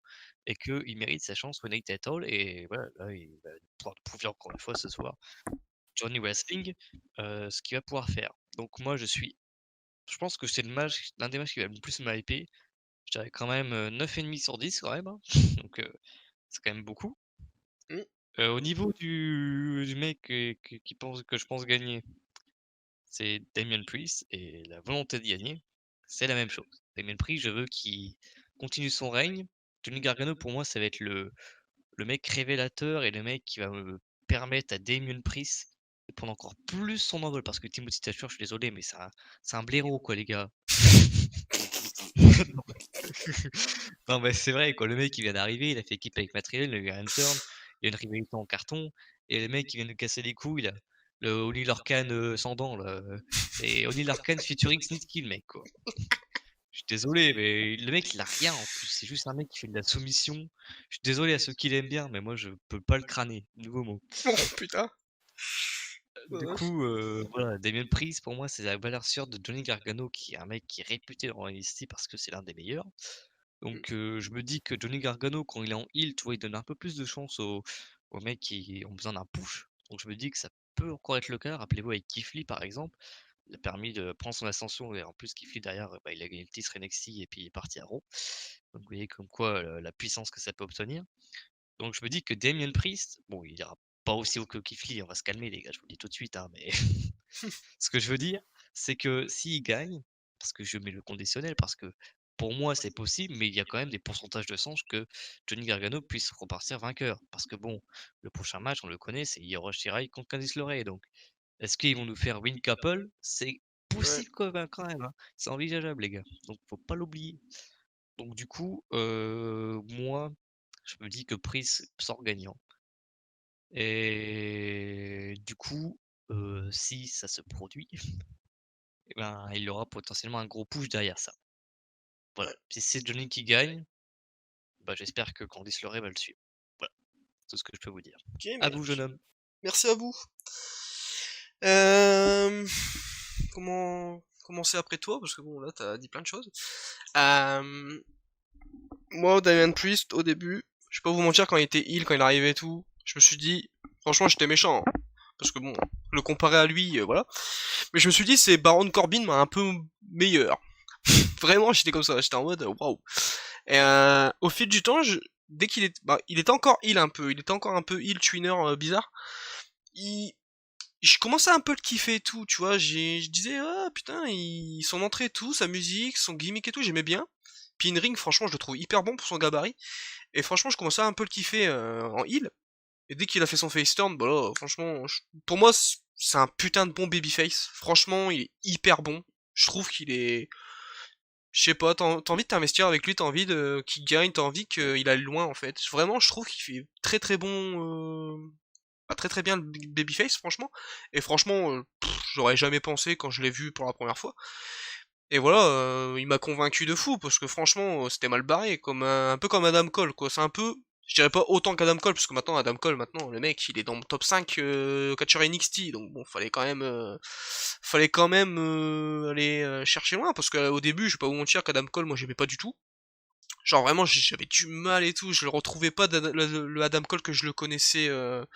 et qu'il mérite sa chance au Nate Title. Et voilà, là, il va pouvoir prouver encore une fois ce soir, Johnny Wrestling, ce qu'il va pouvoir faire. Donc moi, je pense que c'est l'un des matchs qui va le plus me hyper. Je dirais quand même 9,5 sur 10 quand même, hein. Donc c'est quand même beaucoup. Mmh. Au niveau du mec que je pense gagner, c'est Damien Priest et la volonté de gagner, c'est la même chose. Damien Priest, je veux qu'il continue son règne. Johnny Gargano, pour moi, ça va être le mec révélateur et le mec qui va me permettre à Damien Priest de prendre encore plus son envol. Parce que Timothy Thatcher, je suis désolé, mais c'est un blaireau, quoi, les gars. Non, mais c'est vrai, quoi. Le mec, il vient d'arriver, il a fait équipe avec Matt Riddle, il a eu un turn, il y a une rivalité en carton, et le mec, il vient de casser les couilles, là. Le Only Lorcan sans dents, là. Et Only Lorcan featuring Snitsky, le mec, quoi. Je suis désolé, mais le mec, il a rien en plus. C'est juste un mec qui fait de la soumission. Je suis désolé à ceux qui l'aiment bien, mais moi, je peux pas le crâner. Nouveau mot. Oh putain. Du Ouais. coup, voilà, Damien Priest, pour moi, c'est la valeur sûre de Johnny Gargano, qui est un mec qui est réputé dans NXT parce que c'est l'un des meilleurs. Donc, je me dis que Johnny Gargano, quand il est en heel, tu vois, il donne un peu plus de chance aux mecs qui ont besoin d'un push. Donc, je me dis que ça peut encore être le cas. Rappelez-vous avec Keith Lee, par exemple, il a permis de prendre son ascension. Et en plus, Keith Lee, derrière, bah, il a gagné le titre NXT et puis il est parti à Raw. Donc, vous voyez comme quoi la puissance que ça peut obtenir. Donc, je me dis que Damien Priest, bon, il ira pas aussi haut que Keith Lee, on va se calmer, les gars, je vous le dis tout de suite, hein, mais ce que je veux dire, c'est que s'il gagne, parce que je mets le conditionnel, parce que pour moi c'est possible, mais il y a quand même des pourcentages de chances que Johnny Gargano puisse repartir vainqueur. Parce que bon, le prochain match, on le connaît, c'est Io Shirai contre Candice LeRae. Donc, est-ce qu'ils vont nous faire win couple? C'est Ouais. possible quand même, hein. C'est envisageable, les gars. Donc, faut pas l'oublier. Donc, du coup, moi, je me dis que Priest sort gagnant. Et du coup, si ça se produit, eh ben, il aura potentiellement un gros push derrière ça. Voilà. Ouais. Si c'est Johnny qui gagne, bah, j'espère que Candice LeRae va le suivre. Voilà, c'est tout ce que je peux vous dire. Ok, À vous, jeune homme. merci à vous. Euh... Comment commencer après toi? Parce que bon, là, t'as dit plein de choses. Euh... Moi, Damian Priest, au début, je vais pas vous mentir, quand il était heal, quand il arrivait et tout, je me suis dit, franchement, j'étais méchant. Hein. Parce que bon, le comparer à lui, voilà. Mais je me suis dit, c'est Baron Corbin, mais un peu meilleur. Vraiment, j'étais comme ça, j'étais en mode, waouh. Et au fil du temps, dès qu'il est, bah, il était encore heal un peu, il était encore un peu heal tweener bizarre. Il, je commençais un peu le kiffer et tout, tu vois. Je disais, ah putain, son entrée et tout, sa musique, son gimmick et tout, j'aimais bien. Puis in ring, franchement, je le trouve hyper bon pour son gabarit. Et franchement, je commençais un peu le kiffer en heal. Et dès qu'il a fait son face turn, bah là, franchement, pour moi, c'est un putain de bon babyface. Franchement, il est hyper bon. Je trouve qu'il est, je sais pas, t'as envie de t'investir avec lui, t'as envie de qu'il gagne, t'as envie qu'il aille loin en fait. Vraiment, je trouve qu'il fait très très bon, très très bien le babyface franchement. Et franchement, j'aurais jamais pensé quand je l'ai vu pour la première fois. Et voilà, il m'a convaincu de fou parce que franchement, c'était mal barré, comme un peu comme Adam Cole quoi. C'est un peu, je dirais pas autant qu'Adam Cole parce que maintenant Adam Cole, maintenant le mec, il est dans le top 5 catcheur NXT, donc bon, fallait quand même aller chercher loin parce qu'au début, je vais pas vous mentir qu'Adam Cole, moi j'aimais pas du tout. Genre vraiment, j'avais du mal et tout, je le retrouvais pas le Adam Cole que je le connaissais de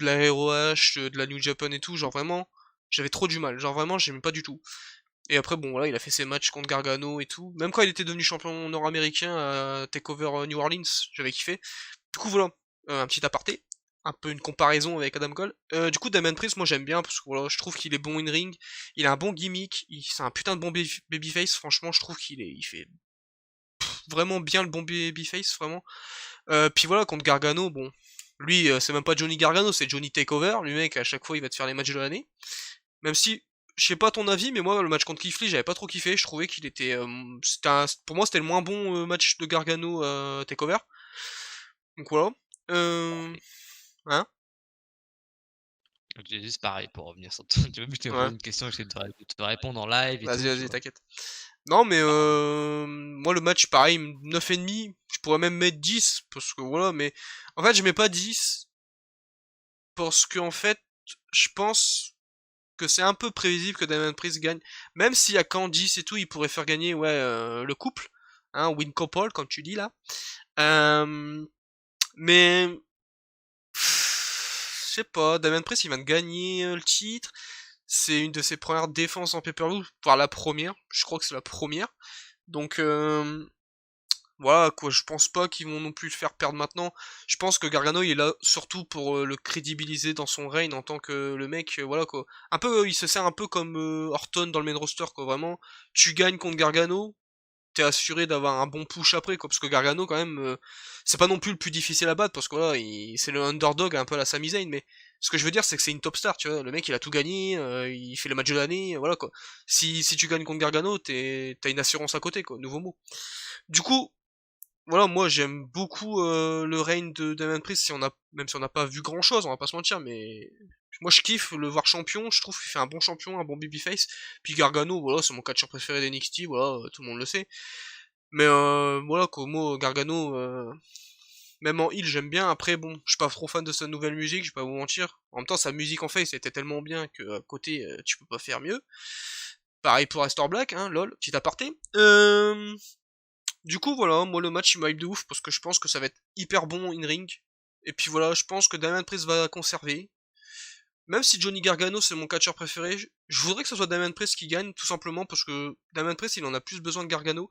la ROH, de la New Japan et tout, genre vraiment, j'avais trop du mal, genre vraiment, j'aimais pas du tout. Et après, bon, voilà, il a fait ses matchs contre Gargano et tout. Même quand il était devenu champion nord-américain à TakeOver New Orleans, j'avais kiffé. Du coup, voilà, un petit aparté. Un peu une comparaison avec Adam Cole. Du coup, Damian Priest, moi j'aime bien parce que voilà, je trouve qu'il est bon in ring. Il a un bon gimmick. C'est un putain de bon babyface. Franchement, je trouve il fait vraiment bien le bon babyface, vraiment. Puis voilà, contre Gargano, bon, lui, c'est même pas Johnny Gargano, c'est Johnny Takeover. Le mec, à chaque fois, il va te faire les matchs de l'année. Même si, je sais pas ton avis, mais moi, le match contre Keith Lee, j'avais pas trop kiffé. Je trouvais qu'il était, pour moi, c'était le moins bon match de Gargano Takeover. Donc voilà. Euh, hein? C'est juste pareil pour revenir sur ton. Tu m'as posé Ouais. une question, j'essaie de te répondre en live et tout, tu Vas-y, vois. t'inquiète. Non, mais Bah, moi, le match, pareil, 9,5. Je pourrais même mettre 10, parce que voilà, mais en fait, je mets pas 10, parce que en fait, je pense que c'est un peu prévisible que Damien Priest gagne. Même s'il y a Candice et tout, il pourrait faire gagner ouais, le couple. Hein, win couple, comme tu dis là. Mais... Je sais pas, Damien Priest il vient de gagner le titre. C'est une de ses premières défenses en pay-per-view, voire la première. Je crois que c'est la première. Donc voilà quoi, je pense pas qu'ils vont non plus le faire perdre maintenant. Je pense que Gargano il est là surtout pour le crédibiliser dans son règne en tant que le mec, voilà quoi. Un peu, il se sert un peu comme Orton dans le main roster quoi, vraiment. Tu gagnes contre Gargano, t'es assuré d'avoir un bon push après quoi, parce que Gargano quand même, c'est pas non plus le plus difficile à battre parce que voilà, c'est le underdog un peu à la Sami Zayn, mais ce que je veux dire c'est que c'est une top star, tu vois. Le mec il a tout gagné, il fait le match de l'année, voilà quoi. Si tu gagnes contre Gargano, t'as une assurance à côté quoi, nouveau mot. Du coup, voilà, moi j'aime beaucoup le règne de Damian Priest, même si on n'a pas vu grand chose, on va pas se mentir, mais moi je kiffe le voir champion, je trouve qu'il fait un bon champion, un bon babyface. Puis Gargano, voilà, c'est mon catcheur préféré d'NXT, voilà, tout le monde le sait. Mais voilà, quoi, moi Gargano, Même en heal, j'aime bien. Après, bon, je suis pas trop fan de sa nouvelle musique, je vais pas vous mentir. En même temps, sa musique en face était tellement bien que à côté, tu peux pas faire mieux. Pareil pour Astor Black, hein, lol, petit aparté. Du coup, voilà, moi le match il me hype de ouf parce que je pense que ça va être hyper bon in ring. Et puis voilà, je pense que Damian Priest va conserver. Même si Johnny Gargano c'est mon catcheur préféré, je voudrais que ce soit Damian Priest qui gagne, tout simplement parce que Damian Priest il en a plus besoin que Gargano.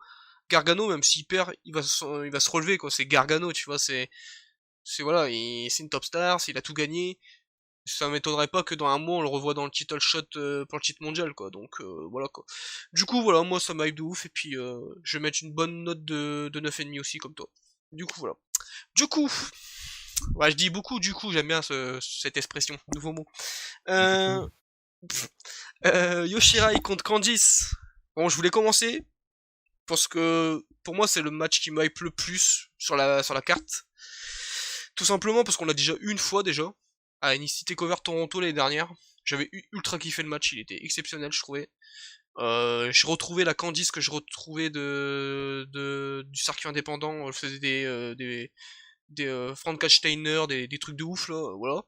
Gargano, même s'il perd, il va se relever, quoi. C'est Gargano, tu vois, c'est voilà, c'est une top star, s'il a tout gagné. Ça m'étonnerait pas que dans un mois on le revoit dans le title shot pour le titre mondial, quoi. Donc voilà, quoi. Du coup, voilà, moi ça m'hype de ouf, et puis je vais mettre une bonne note de 9,5 aussi, comme toi. Du coup, voilà. Du coup, ouais, je dis beaucoup, du coup, j'aime bien cette expression, nouveau mot. Du Euh, coup, Yoshirai contre Candice. Bon, je voulais commencer parce que pour moi c'est le match qui m'hype le plus sur la carte. Tout simplement parce qu'on l'a déjà eu une fois déjà à NXT TakeOver Toronto l'année dernière. J'avais ultra kiffé le match, il était exceptionnel je trouvais. Je retrouvais la Candice que je retrouvais du circuit indépendant. Je faisais des Frankensteiner, des trucs de ouf là, voilà.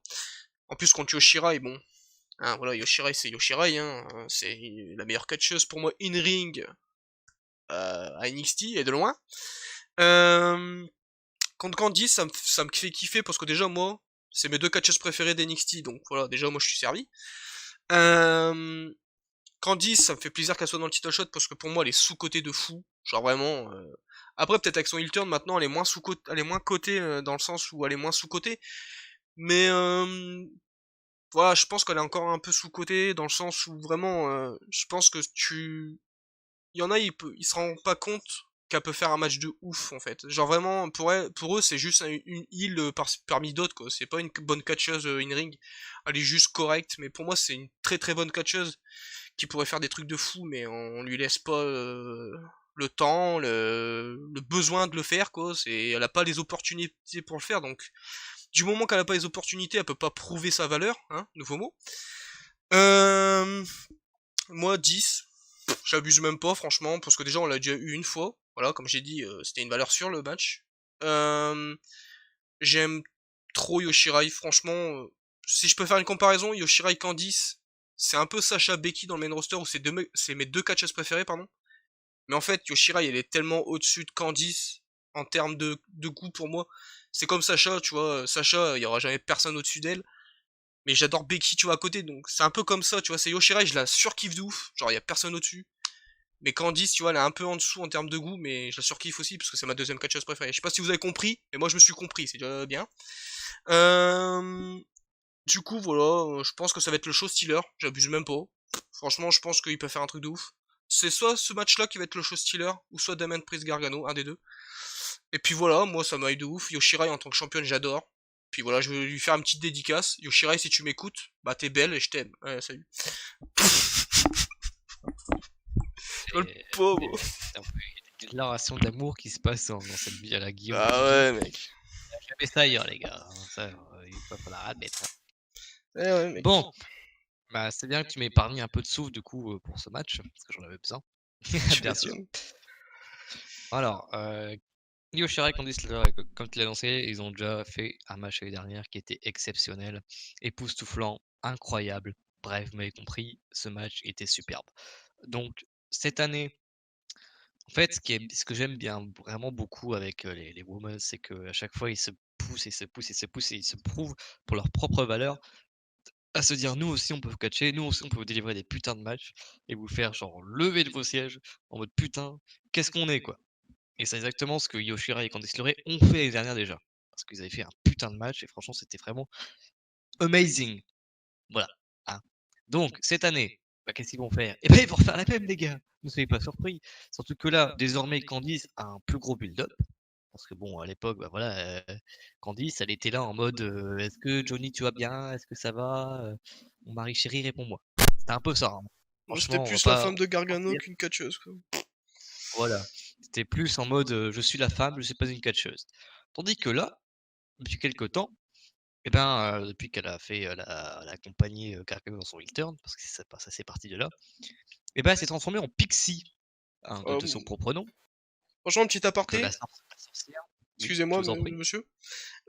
En plus contre Yoshirai, bon, hein, voilà, Yoshirai c'est Yoshirai, hein, c'est la meilleure catcheuse pour moi in ring à NXT et de loin. Euh, Contre Candice, ça me fait kiffer parce que déjà moi, c'est mes deux catcheuses préférées d'NXT, donc voilà, déjà moi je suis servi. Euh, Candice, ça me fait plaisir qu'elle soit dans le title shot parce que pour moi elle est sous-cotée de fou, genre vraiment. Après peut-être avec son heel turn maintenant elle est moins elle est moins cotée dans le sens où elle est moins sous-cotée, mais voilà, je pense qu'elle est encore un peu sous-cotée dans le sens où vraiment, je pense que il y en a, ils se rendent pas compte qu'elle peut faire un match de ouf en fait. Genre vraiment, pour eux, c'est juste une heal parmi d'autres quoi. C'est pas une bonne catcheuse in ring. Elle est juste correcte, mais pour moi, c'est une très très bonne catcheuse qui pourrait faire des trucs de fou, mais on lui laisse pas le temps, le besoin de le faire quoi. Elle a pas les opportunités pour le faire, donc du moment qu'elle a pas les opportunités, elle peut pas prouver sa valeur, hein, nouveau mot. Euh, Moi 10, j'abuse même pas franchement, parce que déjà on l'a déjà eu une fois. Voilà, comme j'ai dit, c'était une valeur sûre le match. Euh, J'aime trop Yoshirai, franchement. Si je peux faire une comparaison, Yoshirai Candice, c'est un peu Sacha Becky dans le main roster, où c'est mes deux catcheuses préférées, pardon. Mais en fait, Yoshirai, elle est tellement au-dessus de Candice en termes de goût pour moi. C'est comme Sacha, tu vois. Sacha, il y aura jamais personne au-dessus d'elle. Mais j'adore Becky, tu vois, à côté. Donc c'est un peu comme ça, tu vois. C'est Yoshirai, je la surkiffe de ouf. Genre, il y a personne au-dessus. Mais Candice, tu vois, elle est un peu en dessous en termes de goût, mais je la surkiffe aussi parce que c'est ma deuxième catcheuse préférée. Je sais pas si vous avez compris, mais moi je me suis compris, c'est déjà bien. Euh... Du coup, voilà, je pense que ça va être le show stealer, j'abuse même pas. Franchement, je pense qu'il peut faire un truc de ouf. C'est soit ce match-là qui va être le show stealer, ou soit Damian Priest Gargano, un des deux. Et puis voilà, moi ça m'aille de ouf. Yoshirai en tant que championne, j'adore. Puis voilà, je vais lui faire une petite dédicace. Yoshirai, si tu m'écoutes, bah t'es belle et je t'aime. Ouais, salut. Oh, le c'est pauvre. c'est un peu une déclaration d'amour qui se passe dans cette vie à la Guillaume Ah TV. ouais, mec. Jamais ça ailleurs, les gars, hein, ça, il va falloir admettre, hein. Eh ouais, mec. Bon, bah, c'est bien que tu m'aies épargné un peu de souffle, du coup, pour ce match, parce que j'en avais besoin, Tu bien sûr. m'étonnes. Alors, Io Shirai, Candice LeRae, comme tu l'as lancé, ils ont déjà fait un match l'année dernière qui était exceptionnel, époustouflant, incroyable. Bref, vous m'avez compris, ce match était superbe. Donc, cette année, en fait, ce que j'aime bien vraiment beaucoup avec les Women, c'est qu'à chaque fois, ils se poussent, ils se poussent, ils se poussent et ils se prouvent pour leur propre valeur à se dire: «Nous aussi, on peut vous catcher, nous aussi, on peut vous délivrer des putains de matchs et vous faire genre lever de vos sièges en mode putain, qu'est-ce qu'on est, quoi». Et c'est exactement ce que Io Shirai et Candice LeRae ont fait l'année dernière déjà. Parce qu'ils avaient fait un putain de match et franchement, c'était vraiment amazing. Voilà, hein. Donc cette année, bah, qu'est-ce qu'ils vont faire? Eh ben, ils vont refaire la même, les gars. Ne soyez pas surpris. Surtout que là, désormais, Candice a un plus gros build-up. Parce que bon, à l'époque, bah voilà, Candice, elle était là en mode «Est-ce que Johnny, tu vas bien? Est-ce que ça va? Mon mari chéri, réponds-moi». C'était un peu ça, hein. Moi, c'était Franchement, on va plus la pas femme de se Gargano mentir. qu'une catcheuse, quoi. Voilà. C'était plus en mode «Je suis la femme, je suis pas une catcheuse». Tandis que là, depuis quelque temps, et ben, depuis qu'elle a fait, elle a accompagné, Gargano dans son heel turn, parce que ça c'est parti de là, et ben, elle s'est transformée en Pixie, hein, de son Bon, propre nom, franchement, petit donc aparté, la sorcière. Oui, je Excusez-moi, vous en prie. monsieur.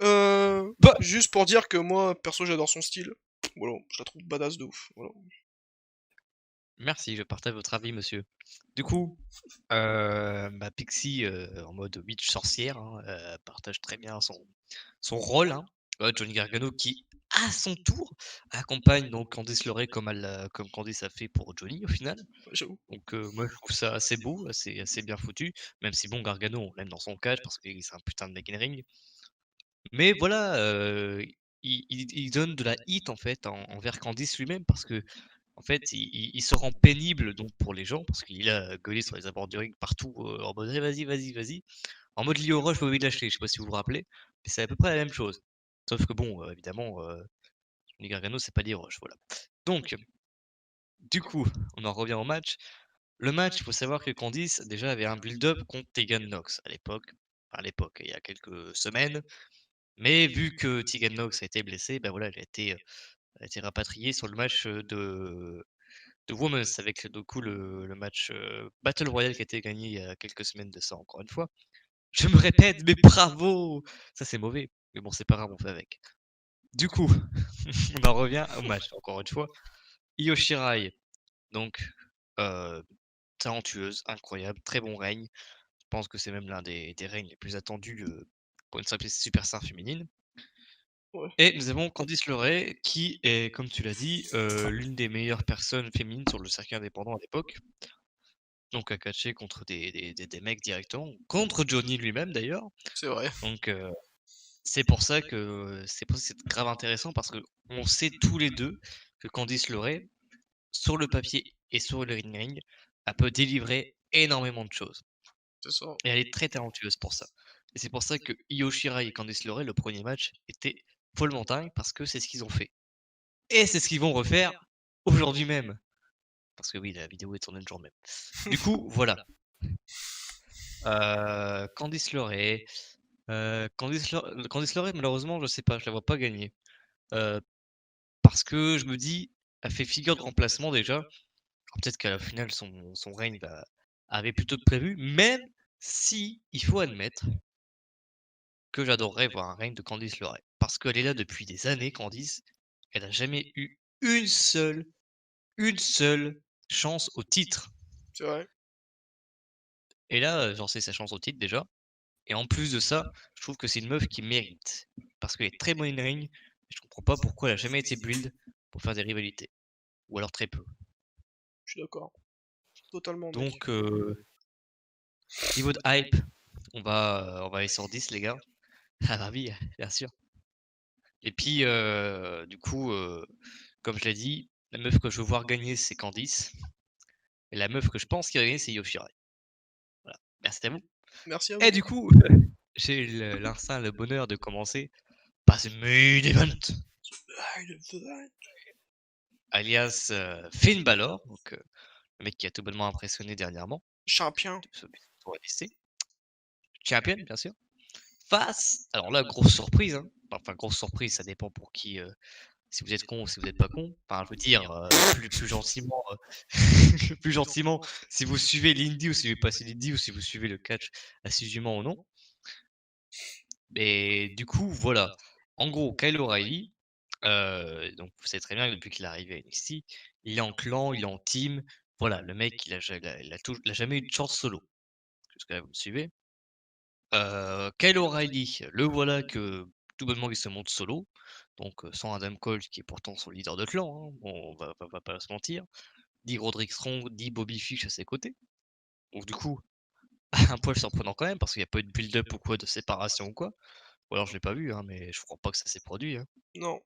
Bah! Juste pour dire que moi, perso, j'adore son style. Voilà, je la trouve badass de ouf. Voilà. Merci, je partage votre avis, monsieur. Du coup, Pixie, en mode witch sorcière, hein, partage très bien son rôle, hein. Johnny Gargano qui, à son tour, accompagne donc Candice LeRae comme Candice a fait pour Johnny au final. Ouais, j'avoue. Donc moi je trouve ça assez beau, assez bien foutu, même si bon Gargano on l'aime dans son catch parce que c'est un putain de mec in ring. Mais voilà, il donne de la heat en fait envers Candice lui-même parce que en fait, il se rend pénible donc pour les gens parce qu'il a gueulé sur les abords du ring partout, en mode: «Eh vas-y, vas-y, vas-y». En mode Lio Rush, Bobby Lashley, je sais pas si vous vous rappelez, mais c'est à peu près la même chose. Sauf que bon, évidemment, Johnny Gargano, c'est pas Lio Rush, voilà. Donc, du coup, on en revient au match. Le match, il faut savoir que Candice déjà avait un build-up contre Tegan Nox à l'époque, il y a quelques semaines. Mais vu que Tegan Nox a été blessée, ben voilà, elle a été rapatriée sur le match de Women's avec du coup le match Battle Royale qui a été gagné il y a quelques semaines de ça, encore une fois. Je me répète, mais bravo! Ça c'est mauvais, mais bon, c'est pas grave, on fait avec. Du coup, on en revient au match, encore une fois. Io Shirai, donc, euh, talentueuse, incroyable, très bon règne. Je pense que c'est même l'un des règnes les plus attendus pour une simple superstar féminine. Ouais, Et nous avons Candice LeRae, qui est, comme tu l'as dit, l'une des meilleures personnes féminines sur le circuit indépendant à l'époque. Donc à catcher contre des mecs directement, contre Johnny lui-même d'ailleurs. c'est vrai. Donc c'est pour ça que c'est grave intéressant parce que on sait tous les deux que Candice LeRae, sur le papier et sur le ring, elle peut délivrer énormément de choses. C'est ça. Et elle est très talentueuse pour ça. Et c'est pour ça que Io Shirai et Candice LeRae, le premier match, était follement dingue parce que c'est ce qu'ils ont fait. Et c'est ce qu'ils vont refaire aujourd'hui même. Parce que oui, la vidéo est tournée le jour même. Du coup, voilà. Candice LeRae. Candice LeRae, malheureusement, je sais pas, je la vois pas gagner. Heu, Parce que je me dis, elle fait figure de remplacement déjà. Alors peut-être qu'à la finale, son règne avait plutôt de prévu, même si il faut admettre que j'adorerais voir un règne de Candice LeRae. Parce qu'elle est là depuis des années, Candice. Elle a jamais eu une seule chance au titre. C'est vrai. Et là, genre, c'est sa chance au titre déjà. Et en plus de ça, je trouve que c'est une meuf qui mérite. Parce qu'elle est très bonne in ring. Et je comprends pas pourquoi elle a jamais été build pour faire des rivalités. Ou alors très peu. Je suis d'accord. Totalement, mec. Donc, niveau de hype, on va aller sur 10, les gars. Ah bah oui, bien sûr. Et puis, du coup, comme je l'ai dit, la meuf que je veux voir gagner, c'est Candice. Et la meuf que je pense qui va gagner, c'est Yoshirai. Voilà. Merci à vous. Merci à Et vous. du coup, j'ai l'instinct, le bonheur de commencer par ce main event. Alias Finn Balor, donc le mec qui a tout bonnement impressionné dernièrement, Champion. sur NXT. Champion, bien sûr. Face, alors là, grosse surprise, hein. Enfin, grosse surprise, ça dépend pour qui, si vous êtes con ou si vous n'êtes pas con. Enfin, je veux dire, plus gentiment, plus gentiment, si vous suivez l'indie ou si vous passez l'indie ou si vous suivez le catch assidûment ou non. Mais du coup, voilà. En gros, Kyle O'Reilly, donc vous savez très bien que depuis qu'il est arrivé à NXT, il est en clan, il est en team. Voilà, le mec, il a jamais eu de chance solo. Jusque-là, vous me suivez? Kyle O'Reilly, le voilà que tout bonnement il se monte solo, donc sans Adam Cole qui est pourtant son leader de clan, hein, bon, on va pas se mentir, dit Roderick Strong, dit Bobby Fish à ses côtés. Donc du coup, un poil surprenant quand même parce qu'il y a pas eu de build-up ou quoi, de séparation ou quoi. Ou alors je l'ai pas vu, hein, mais je crois pas que ça s'est produit, hein. Non.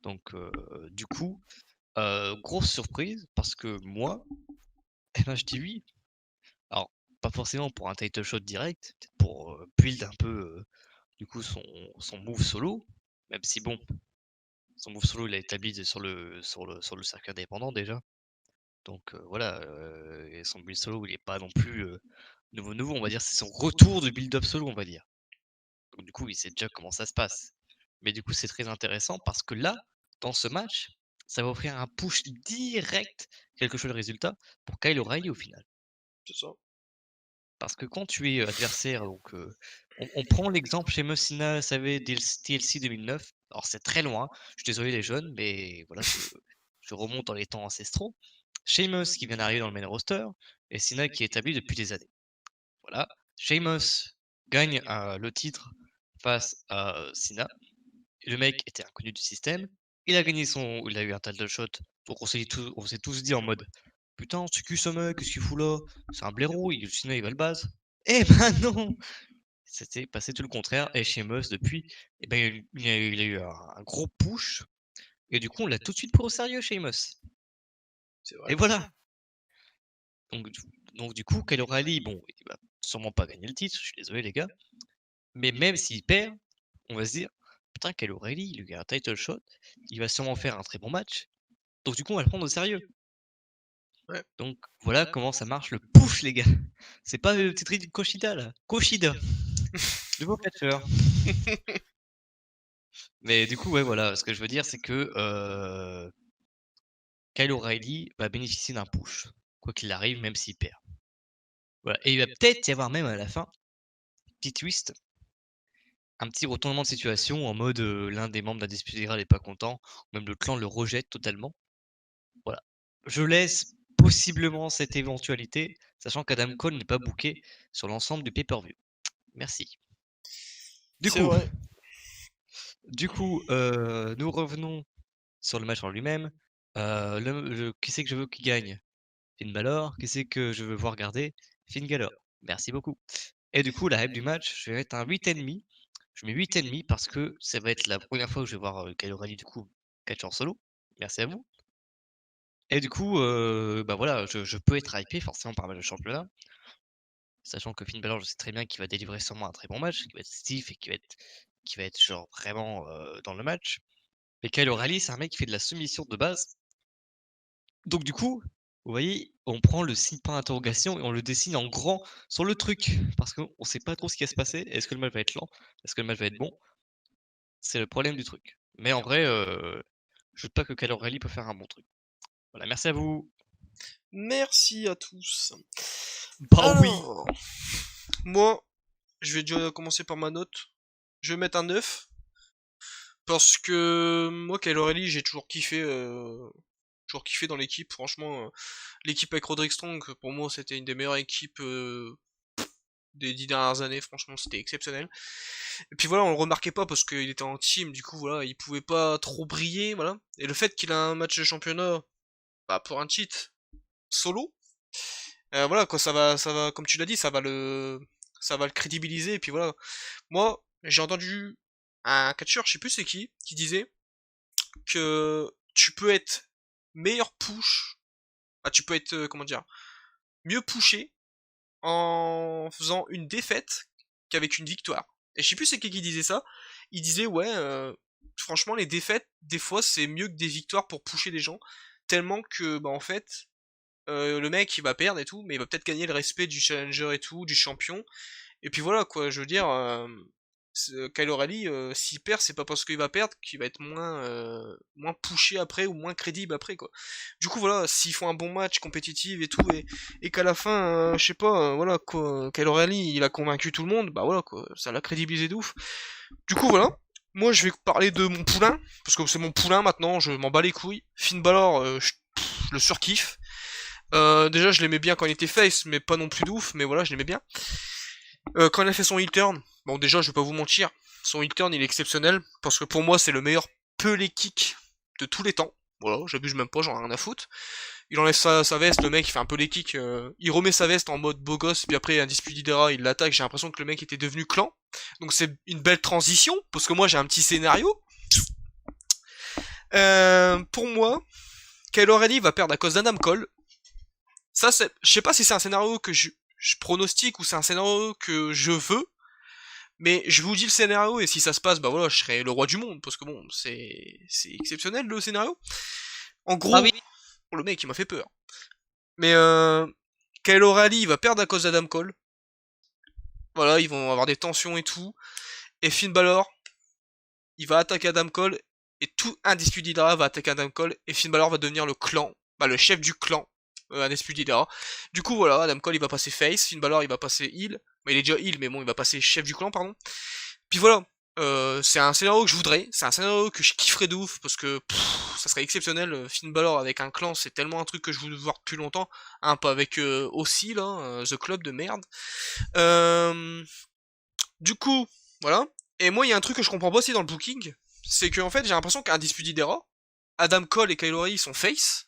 Donc du coup, grosse surprise parce que moi, eh ben, je dis oui. Alors, pas forcément pour un title shot direct, peut-être pour, build un peu, du coup son move solo, même si bon, son move solo il a établi sur le circuit indépendant déjà. Donc voilà, et son build solo il est pas non plus, nouveau, on va dire c'est son retour de build up solo, on va dire. Donc du coup, il sait déjà comment ça se passe. Mais du coup, c'est très intéressant parce que là, dans ce match, ça va offrir un push direct, quel que soit le résultat, pour Kyle O'Reilly au final. C'est ça. Parce que quand tu es adversaire, donc on prend l'exemple Sheamus Cena, vous savez, TLC 2009. Alors c'est très loin, je suis désolé les jeunes, mais voilà, je remonte dans les temps ancestraux. Sheamus qui vient d'arriver dans le main roster et Cena qui est établi depuis des années. Voilà, Sheamus gagne le titre face à Cena. Le mec était inconnu du système. Il a eu un title shot. Donc on s'est tous dit en mode putain, c'est qui ce mec? Qu'est-ce qu'il fout là? C'est un blaireau, sinon il va le base. Eh ben non! C'était passé tout le contraire. Et Sheamus, depuis, eh ben, il a eu un gros push. Et du coup, on l'a tout de suite pris au sérieux, Sheamus. C'est Et vrai. voilà. Donc, du coup, Kyle O'Reilly, bon, il va sûrement pas gagner le titre, je suis désolé les gars. Mais même s'il perd, on va se dire, putain, Kyle O'Reilly, il lui a un title shot, il va sûrement faire un très bon match. Donc du coup, on va le prendre au sérieux. Ouais. Donc voilà comment ça marche le push, les gars. C'est pas le petit truc de Koshida là. Koshida, nouveau catcheur. Mais du coup, ouais, voilà, ce que je veux dire, c'est que Kyle O'Reilly va bénéficier d'un push, quoi qu'il arrive, même s'il perd. Voilà. Et il va peut-être y avoir même à la fin, petit twist, un petit retournement de situation en mode l'un des membres de la Dispute n'est pas content, ou même le clan le rejette totalement. Voilà. Je laisse possiblement cette éventualité, sachant qu'Adam Cole n'est pas booké sur l'ensemble du pay-per-view. Merci. Du C'est coup, vrai. nous revenons sur le match en lui-même. Qui c'est que je veux qui gagne? Finn Balor. Qui c'est que je veux voir garder? Finn Balor. Merci beaucoup. Et du coup, la hype du match, je vais mettre un 8,5. Je mets 8,5 parce que ça va être la première fois que je vais voir Kyle O'Reilly du coup catch en solo. Merci à vous. Et du coup, bah voilà, je peux être hypé forcément par le match de championnat. Sachant que Finn Balor, je sais très bien qu'il va délivrer sûrement un très bon match, qui va être stiff et qui va être genre vraiment dans le match. Mais Kyle O'Reilly, c'est un mec qui fait de la soumission de base. Donc du coup, vous voyez, on prend le signe point d'interrogation et on le dessine en grand sur le truc. Parce qu'on ne sait pas trop ce qui va se passer. Est-ce que le match va être lent? Est-ce que le match va être bon? C'est le problème du truc. Mais en vrai, je doute pas que Kyle O'Reilly peut faire un bon truc. Voilà, merci à vous. Merci à tous. Bah oui. Alors, moi, je vais déjà commencer par ma note. Je vais mettre un 9. Parce que moi, Kyle O'Reilly, j'ai toujours kiffé dans l'équipe. Franchement, l'équipe avec Roderick Strong, pour moi, c'était une des meilleures équipes des 10 dernières années. Franchement, c'était exceptionnel. Et puis voilà, on le remarquait pas parce qu'il était en team. Du coup, voilà, il pouvait pas trop briller, voilà. Et le fait qu'il a un match de championnat, bah, pour un cheat solo, voilà quoi, ça va, comme tu l'as dit, ça va le crédibiliser. Et puis voilà, moi, j'ai entendu un catcheur, je sais plus c'est qui disait que tu peux être meilleur push, tu peux être, comment dire, mieux pushé en faisant une défaite qu'avec une victoire. Et je sais plus c'est qui disait ça. Il disait ouais, franchement les défaites, des fois c'est mieux que des victoires pour pusher des gens, tellement que bah en fait le mec il va perdre et tout, mais il va peut-être gagner le respect du challenger et tout, du champion. Et puis voilà quoi, je veux dire, Kyle O'Reilly, s'il perd, c'est pas parce qu'il va perdre qu'il va être moins pushé après ou moins crédible après quoi. Du coup voilà, s'ils font un bon match compétitif et tout, et qu'à la fin, je sais pas, voilà quoi, Kyle O'Reilly il a convaincu tout le monde, bah voilà quoi, ça l'a crédibilisé de ouf. Du coup voilà, moi je vais parler de mon poulain, parce que c'est mon poulain maintenant, je m'en bats les couilles. Finn Balor, je le surkiffe. Déjà je l'aimais bien quand il était face, mais pas non plus de ouf, mais voilà, je l'aimais bien. Quand il a fait son heel turn, bon déjà je vais pas vous mentir, son heel turn il est exceptionnel, parce que pour moi c'est le meilleur pelé kick de tous les temps. Voilà, j'abuse même pas, j'en ai rien à foutre. Il enlève sa veste, le mec il fait un pelé kick, il remet sa veste en mode beau gosse, puis après un dispute d'Hydra, il l'attaque, j'ai l'impression que le mec était devenu clan. Donc c'est une belle transition, parce que moi j'ai un petit scénario. Pour moi, Kyle O'Reilly va perdre à cause d'Adam Cole. Ça, je sais pas si c'est un scénario que je pronostique ou c'est un scénario que je veux, mais je vous dis le scénario et si ça se passe, bah voilà, je serai le roi du monde parce que bon, c'est exceptionnel le scénario. En gros, Ah oui. oh, le mec il m'a fait peur. Mais Kyle O'Reilly il va perdre à cause d'Adam Cole. Voilà, ils vont avoir des tensions et tout. Et Finn Balor, il va attaquer Adam Cole et tout Undisputed Era va attaquer Adam Cole et Finn Balor va devenir le clan, bah le chef du clan Undisputed Era. Du coup, voilà, Adam Cole, il va passer face, Finn Balor, il va passer heel. Mais il est déjà heel, mais bon, il va passer chef du clan, pardon. Puis voilà, c'est un scénario que je voudrais, c'est un scénario que je kifferais de ouf, parce que ça serait exceptionnel, Finn Balor avec un clan, c'est tellement un truc que je voulais voir depuis longtemps, un peu avec aussi, là, The Club de merde. Euh, du coup, voilà. Et moi, il y a un truc que je comprends pas aussi dans le booking, c'est que en fait, j'ai l'impression qu'un Undisputed Era, Adam Cole et Kyle O'Reilly sont face,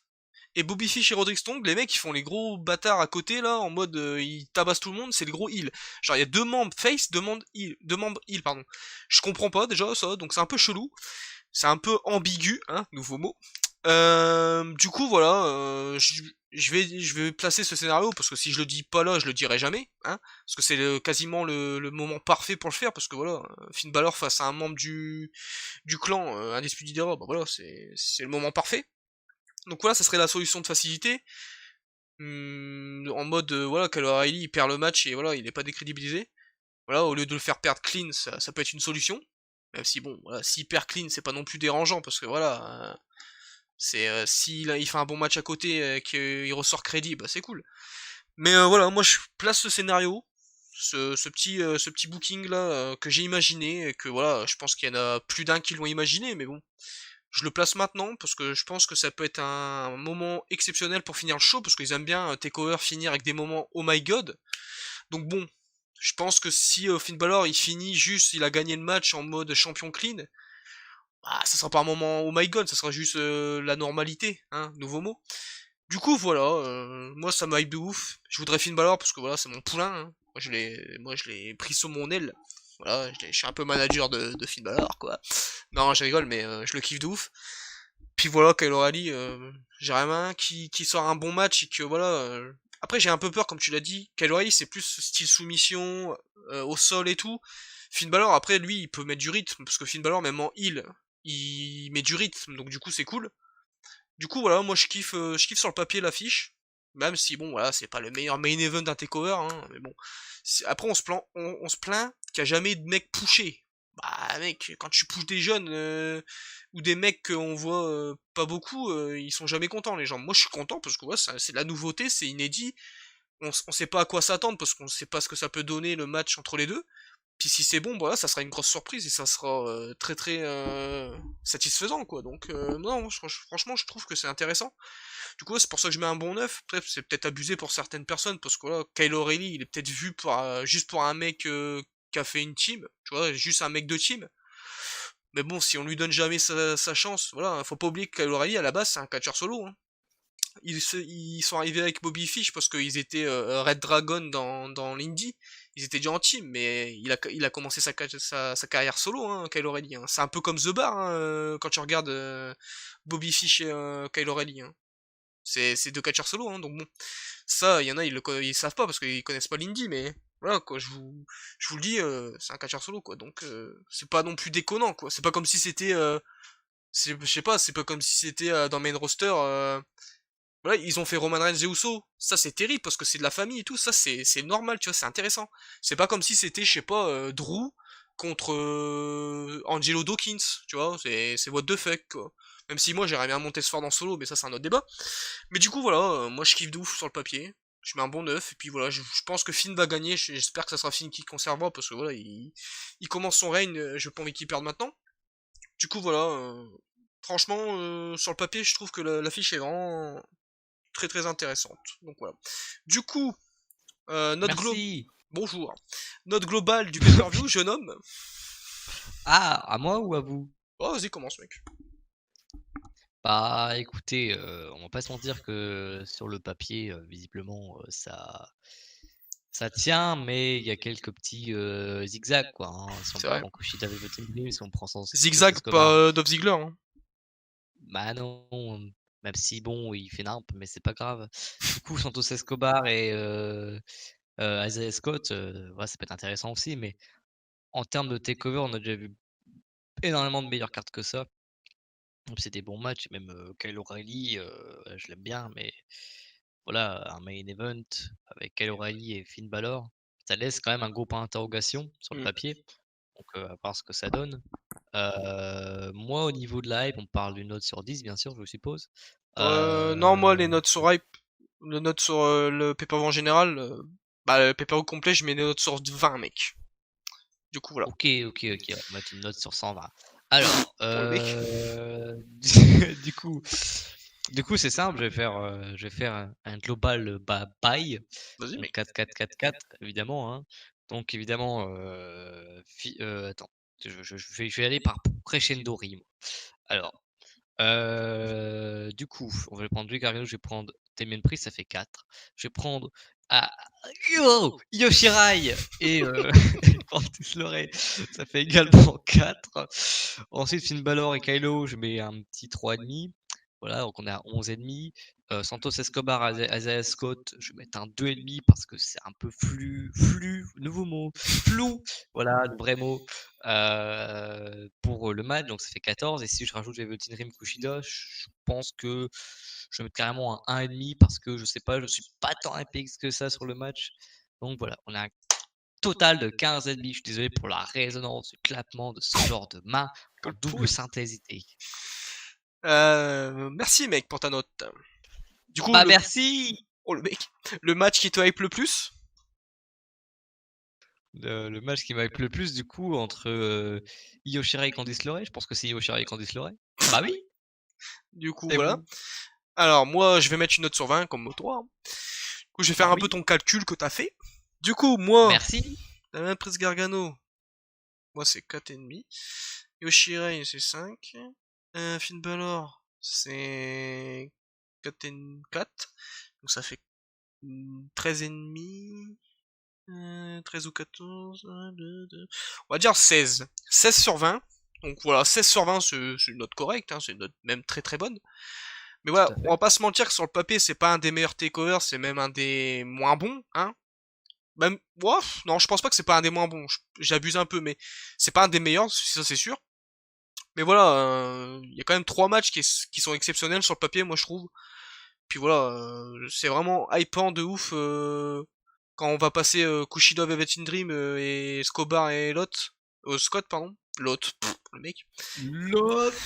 et Bobby Fish et Roderick Strong, les mecs, ils font les gros bâtards à côté, là, en mode, ils tabassent tout le monde, c'est le gros heal. Genre, il y a deux membres face, deux membres heal, pardon. Je comprends pas, déjà, ça, donc c'est un peu chelou. C'est un peu ambigu, hein, nouveau mot. Du coup, voilà, je vais placer ce scénario, parce que si je le dis pas là, je le dirai jamais, hein, parce que c'est quasiment le moment parfait pour le faire, parce que voilà, Finn Balor face à un membre du clan, Undisputed Era, bah voilà, c'est le moment parfait. Donc voilà, ça serait la solution de facilité. En mode, voilà, Kyle O'Reilly il perd le match et voilà, il est pas décrédibilisé. Voilà, au lieu de le faire perdre clean, ça peut être une solution. Même si bon, voilà, s'il perd clean, c'est pas non plus dérangeant parce que voilà, c'est s'il il fait un bon match à côté et qu'il ressort crédit, bah c'est cool. Mais voilà, moi je place ce scénario, ce petit booking là que j'ai imaginé et que voilà, je pense qu'il y en a plus d'un qui l'ont imaginé, mais bon, je le place maintenant parce que je pense que ça peut être un moment exceptionnel pour finir le show parce qu'ils aiment bien Takeover finir avec des moments oh my god. Donc bon, je pense que si Finn Balor il finit juste, il a gagné le match en mode champion clean, bah ça sera pas un moment oh my god, ça sera juste la normalité, hein, nouveau mot. Du coup voilà, moi ça m'hype de ouf. Je voudrais Finn Balor parce que voilà c'est mon poulain. Hein. Moi je l'ai pris sous mon aile. Voilà, je suis un peu manager de Finn Balor quoi. Non, je rigole, mais je le kiffe de ouf. Puis voilà, Kyle O'Reilly, j'ai vraiment qui sort un bon match et que voilà. Après, j'ai un peu peur, comme tu l'as dit. Kyle O'Reilly, c'est plus style soumission, au sol et tout. Finn Balor, après, lui, il peut mettre du rythme, parce que Finn Balor, même en heal, il met du rythme, donc du coup, c'est cool. Du coup, voilà, moi, je kiffe sur le papier l'affiche. Même si, bon, voilà, c'est pas le meilleur main event d'un takeover, hein, mais bon. Après, on se plaint qu'il n'y a jamais de mec pushé. Bah, mec, quand tu pushes des jeunes, ou des mecs qu'on voit pas beaucoup, ils sont jamais contents, les gens. Moi, je suis content parce que ouais, c'est de la nouveauté, c'est inédit. On sait pas à quoi s'attendre parce qu'on sait pas ce que ça peut donner le match entre les deux. Puis si c'est bon, voilà, ça sera une grosse surprise et ça sera très très satisfaisant, quoi. Donc, non, franchement, je trouve que c'est intéressant. Du coup, ouais, c'est pour ça que je mets un bon 9. Après, c'est peut-être abusé pour certaines personnes parce que voilà, Kyle O'Reilly, il est peut-être vu pour, juste pour un mec qui a fait une team, tu vois, juste un mec de team. Mais bon, si on lui donne jamais sa chance, voilà, faut pas oublier que Kyle O'Reilly à la base c'est un catcheur solo. Hein. Ils sont arrivés avec Bobby Fish parce qu'ils étaient Red Dragon dans l'indie. Ils étaient déjà en team, mais il a commencé sa carrière solo, hein, Kyle O'Reilly. Hein. C'est un peu comme The Bar hein, quand tu regardes Bobby Fish et Kyle O'Reilly. Hein. C'est deux catcheurs solo, hein, donc bon. Ça, il y en a, ils savent pas parce qu'ils connaissent pas l'indie, mais voilà, quoi, je vous le dis, c'est un catcheur solo, quoi. Donc, c'est pas non plus déconnant, quoi. C'est pas comme si c'était, je sais pas, c'est pas comme si c'était dans Main Roster, voilà, ils ont fait Roman Reigns et Uso. Ça, c'est terrible parce que c'est de la famille et tout. Ça, c'est normal, tu vois, c'est intéressant. C'est pas comme si c'était, je sais pas, Drew contre Angelo Dawkins, tu vois. C'est what the fuck, quoi. Même si moi, j'aimerais bien monter ce fort dans solo, mais ça, c'est un autre débat. Mais du coup, voilà, moi, je kiffe de ouf sur le papier. Je mets un bon 9, et puis voilà, je pense que Finn va gagner. J'espère que ça sera Finn qui conservera, parce que voilà, il commence son règne. Je pas envie qu'il perde maintenant. Du coup, voilà. Franchement, sur le papier, je trouve que l'affiche est vraiment très très intéressante. Donc voilà. Du coup, notre Merci. bonjour. Note globale du pay-per-view, jeune homme. Ah, à moi ou à vous? Oh, vas-y, commence, mec. Bah, écoutez, on va pas se mentir que sur le papier, visiblement, ça tient, mais il y a quelques petits, zigzags, quoi, hein. Si on C'est prend vrai. donc Kushida Velvet Dream, si on prend Santos Zigzag, Escobar, pas Dolph Ziggler. Hein. bah non, même si bon, il fait nimp, mais c'est pas grave. Du coup, Santos Escobar et Isaiah Scott, ouais, ça peut être intéressant aussi, mais en termes de takeover, on a déjà vu énormément de meilleures cartes que ça. Donc c'est des bons matchs, même, Kyle O'Reilly, je l'aime bien, mais voilà, un main event avec Kyle O'Reilly et Finn Balor, ça laisse quand même un gros point d'interrogation sur le Mm. papier, donc à voir ce que ça donne. Moi, au niveau de la hype, on parle d'une note sur 10, bien sûr, je suppose. Non, moi, les Heu, notes sur hype. Le note sur le pay-per-view en général, bah le pay-per-view complet, je mets des notes sur 20, mec. Du coup, voilà. OK, OK, OK, on va mettre une note sur 120. Alors, Pour le mec. du coup c'est simple, je vais faire un global, buy, Vas-y, donc mec. 4-4-4-4 évidemment, hein. Donc évidemment, attends, je vais aller par crescendo rime. Alors, du coup, on va prendre 2 Gargano, je vais prendre Damien Priest, ça fait 4. Je vais prendre ah, Yoshirai et Candice LeRae, ça fait également 4. Ensuite, Finn Balor et Kylo, je mets un petit 3,5. Voilà, donc on est à 11,5. Santos Escobar, Isaiah Scott, je vais mettre un 2,5 parce que c'est un peu nouveau mot, flou, voilà, le vrai mot, pour le match, donc ça fait 14. Et si je rajoute Velveteen Dream Kushida, je pense que je vais mettre carrément un 1,5 parce que je sais pas, je suis pas tant hypé que ça sur le match. Donc voilà, on a un total de 15,5. Je suis désolé pour la résonance, le clapement de ce genre de main en Col double pourri. synthésité. Merci, mec, pour ta note. Du coup, Bah merci. oh, le mec. Le match qui te hype le plus? Le match qui m'a plu le plus du coup entre Io Shirai et Candice LeRae, je pense que c'est Io Shirai et Candice LeRae. Bah oui. Du coup, Et voilà. vous? Alors, moi, je vais mettre une note sur 20, comme toi. Du coup, je vais faire Bah un peu oui. ton calcul que t'as fait. Du coup, moi, Merci. la même prise Gargano, moi, c'est 4,5. Yoshirai, c'est 5. Finn Balor, c'est 4. Donc, ça fait 13,5. 13 ou 14. 2. On va dire 16. 16 sur 20. Donc voilà, 16 sur 20, c'est une note correcte, hein, c'est une note même très très bonne. Mais voilà, Tout à on va fait. pas se mentir que sur le papier, c'est pas un des meilleurs takeovers, c'est même un des moins bons, hein. Même, ouah, non, je pense pas que c'est pas un des moins bons, j'abuse un peu, mais c'est pas un des meilleurs, ça c'est sûr. Mais voilà, il y a quand même 3 matchs qui sont exceptionnels sur le papier, moi je trouve. Puis voilà, c'est vraiment hypant de ouf quand on va passer Kushida Velvet in Dream et Escobar et Scott, pardon. Le mec. L'autre.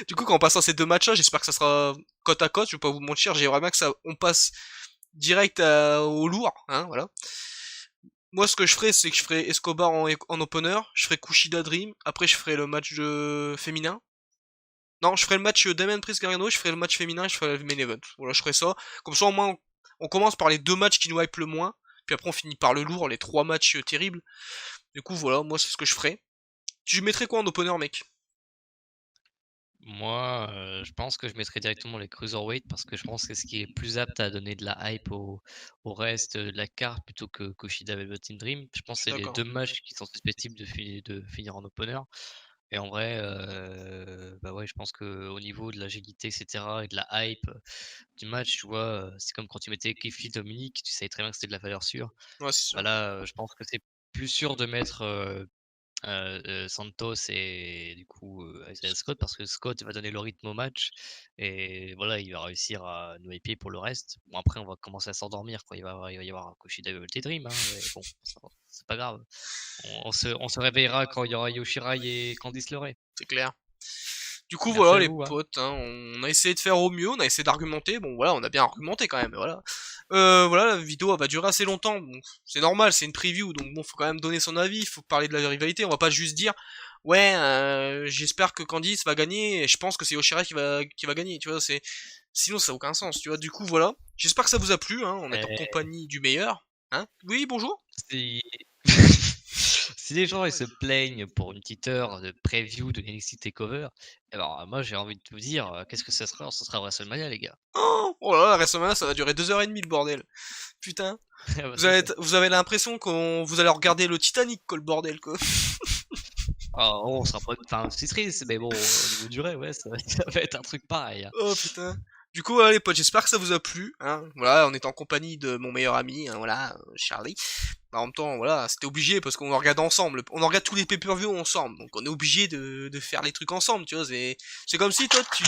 Du coup, quand on passe à ces 2 matchs-là, j'espère que ça sera côte à côte. Je vais pas vous mentir, j'aimerais bien que ça, on passe direct au lourd, hein, voilà. Moi, ce que je ferais, c'est que je ferais Escobar en opener, je ferais Kushida Dream, après je ferais le match de féminin. Non, je ferais le match Damien Priest Gargano, je ferais le match féminin et je ferais le main event. Voilà, je ferais ça. Comme ça, au moins, on commence par les 2 matchs qui nous hype le moins, puis après on finit par le lourd, les 3 matchs terribles. Du coup, voilà, moi c'est ce que je ferais. Tu mettrais quoi en opener, mec? Moi, je pense que je mettrais directement les cruiserweight parce que je pense que c'est ce qui est plus apte à donner de la hype au reste de la carte plutôt que Kushida Velvet in Dream. Je Je pense suis que c'est les d'accord. 2 matchs qui sont susceptibles de finir en opener. Et en vrai, bah ouais, je pense qu'au niveau de l'agilité, et cetera, et de la hype du match, tu vois, c'est comme quand tu mettais Keith Lee, Dominique, tu savais très bien que c'était de la valeur sûre. Ouais, c'est Bah sûr. là, je pense que c'est plus sûr de mettre Santos et du coup Isaiah Scott parce que Scott va donner le rythme au match et voilà, il va réussir à nous hyper pour le reste. Bon, après, on va commencer à s'endormir quand il va y avoir Kushida Velvet Dream, hein, mais bon, c'est pas grave. On se réveillera quand il y aura Yoshirai et Candice LeRae. C'est clair. Du coup, Merci voilà, à les vous, hein. potes, hein, on a essayé de faire au mieux, on a essayé d'argumenter. Bon, voilà, on a bien argumenté quand même, voilà. Voilà, la vidéo elle va durer assez longtemps, bon, c'est normal, c'est une preview, donc bon, faut quand même donner son avis, faut parler de la rivalité, on va pas juste dire, ouais, j'espère que Candice va gagner, et je pense que c'est Yoshira qui va gagner, tu vois, sinon ça n'a aucun sens, tu vois, du coup, voilà. J'espère que ça vous a plu, hein, on est en Et compagnie du meilleur, hein. Oui, bonjour? si... si les gens ils se plaignent pour une petite heure de preview de NXT TakeOver, alors moi j'ai envie de vous dire, qu'est-ce que ça sera? Ce sera WrestleMania, les gars. Oh là là, récemment, ça va durer 2h30, le bordel. Putain. Ah bah, Vous c'est avez, ça. vous avez l'impression qu'on vous allez regarder le Titanic, quoi, le bordel, quoi. Ah, on sera pas enfin, c'est triste, mais bon, au niveau durée, ouais, ça va être un truc pareil, hein. Oh putain. Du coup, voilà les potes, j'espère que ça vous a plu. Hein. Voilà, on est en compagnie de mon meilleur ami, hein, voilà, Charlie. En même temps, voilà, c'était obligé parce qu'on regarde ensemble. On regarde tous les pay-per-view ensemble, donc on est obligé de faire les trucs ensemble, tu vois. C'est comme si toi tu.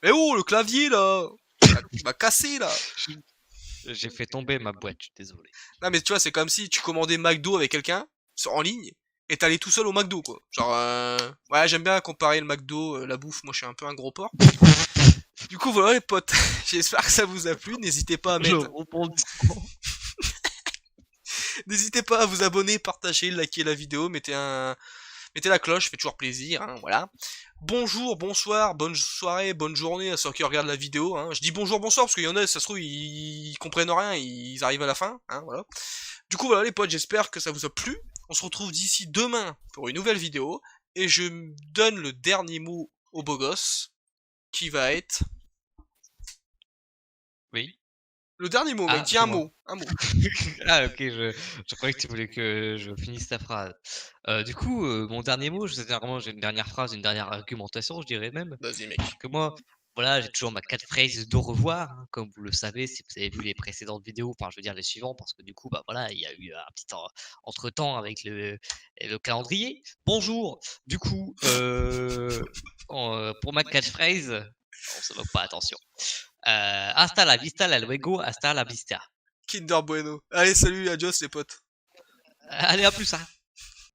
Mais oh, le clavier là, tu m'as cassé là. J'ai fait tomber ma boîte, je suis désolé. Non mais tu vois, c'est comme si tu commandais McDo avec quelqu'un en ligne et t'allais tout seul au McDo quoi. Genre, ouais, j'aime bien comparer le McDo, la bouffe. Moi, je suis un peu un gros porc. Du coup, voilà les potes, j'espère que ça vous a plu. N'hésitez pas à Je mettre, rebondis. n'hésitez pas à vous abonner, partager, liker la vidéo, mettez la cloche, ça fait toujours plaisir, hein, voilà. Bonjour, bonsoir, bonne soirée, bonne journée à ceux qui regardent la vidéo, hein. Je dis bonjour, bonsoir parce qu'il y en a, ça se trouve, ils comprennent rien, ils arrivent à la fin, hein, voilà. Du coup, voilà les potes, j'espère que ça vous a plu. On se retrouve d'ici demain pour une nouvelle vidéo, et je donne le dernier mot au beau gosse, qui va être... Oui. Le dernier mot, mec, Ah, dis c'est un moi. mot, un mot. Ah OK, je croyais que tu voulais que je finisse ta phrase. Du coup, mon dernier mot, vraiment j'ai une dernière phrase, une dernière argumentation, je dirais même. Vas-y mec. Que moi, voilà, j'ai toujours ma catchphrase d'au revoir, hein, comme vous le savez, si vous avez vu les précédentes vidéos, enfin je veux dire les suivantes, parce que du coup, bah voilà, il y a eu un petit entre-temps avec le calendrier. Bonjour, du coup, pour ma catchphrase, on se moque pas, attention. Hasta la vista, la luego, hasta la vista. Kinder Bueno. Allez, salut, adios les potes. Allez, à plus, hein.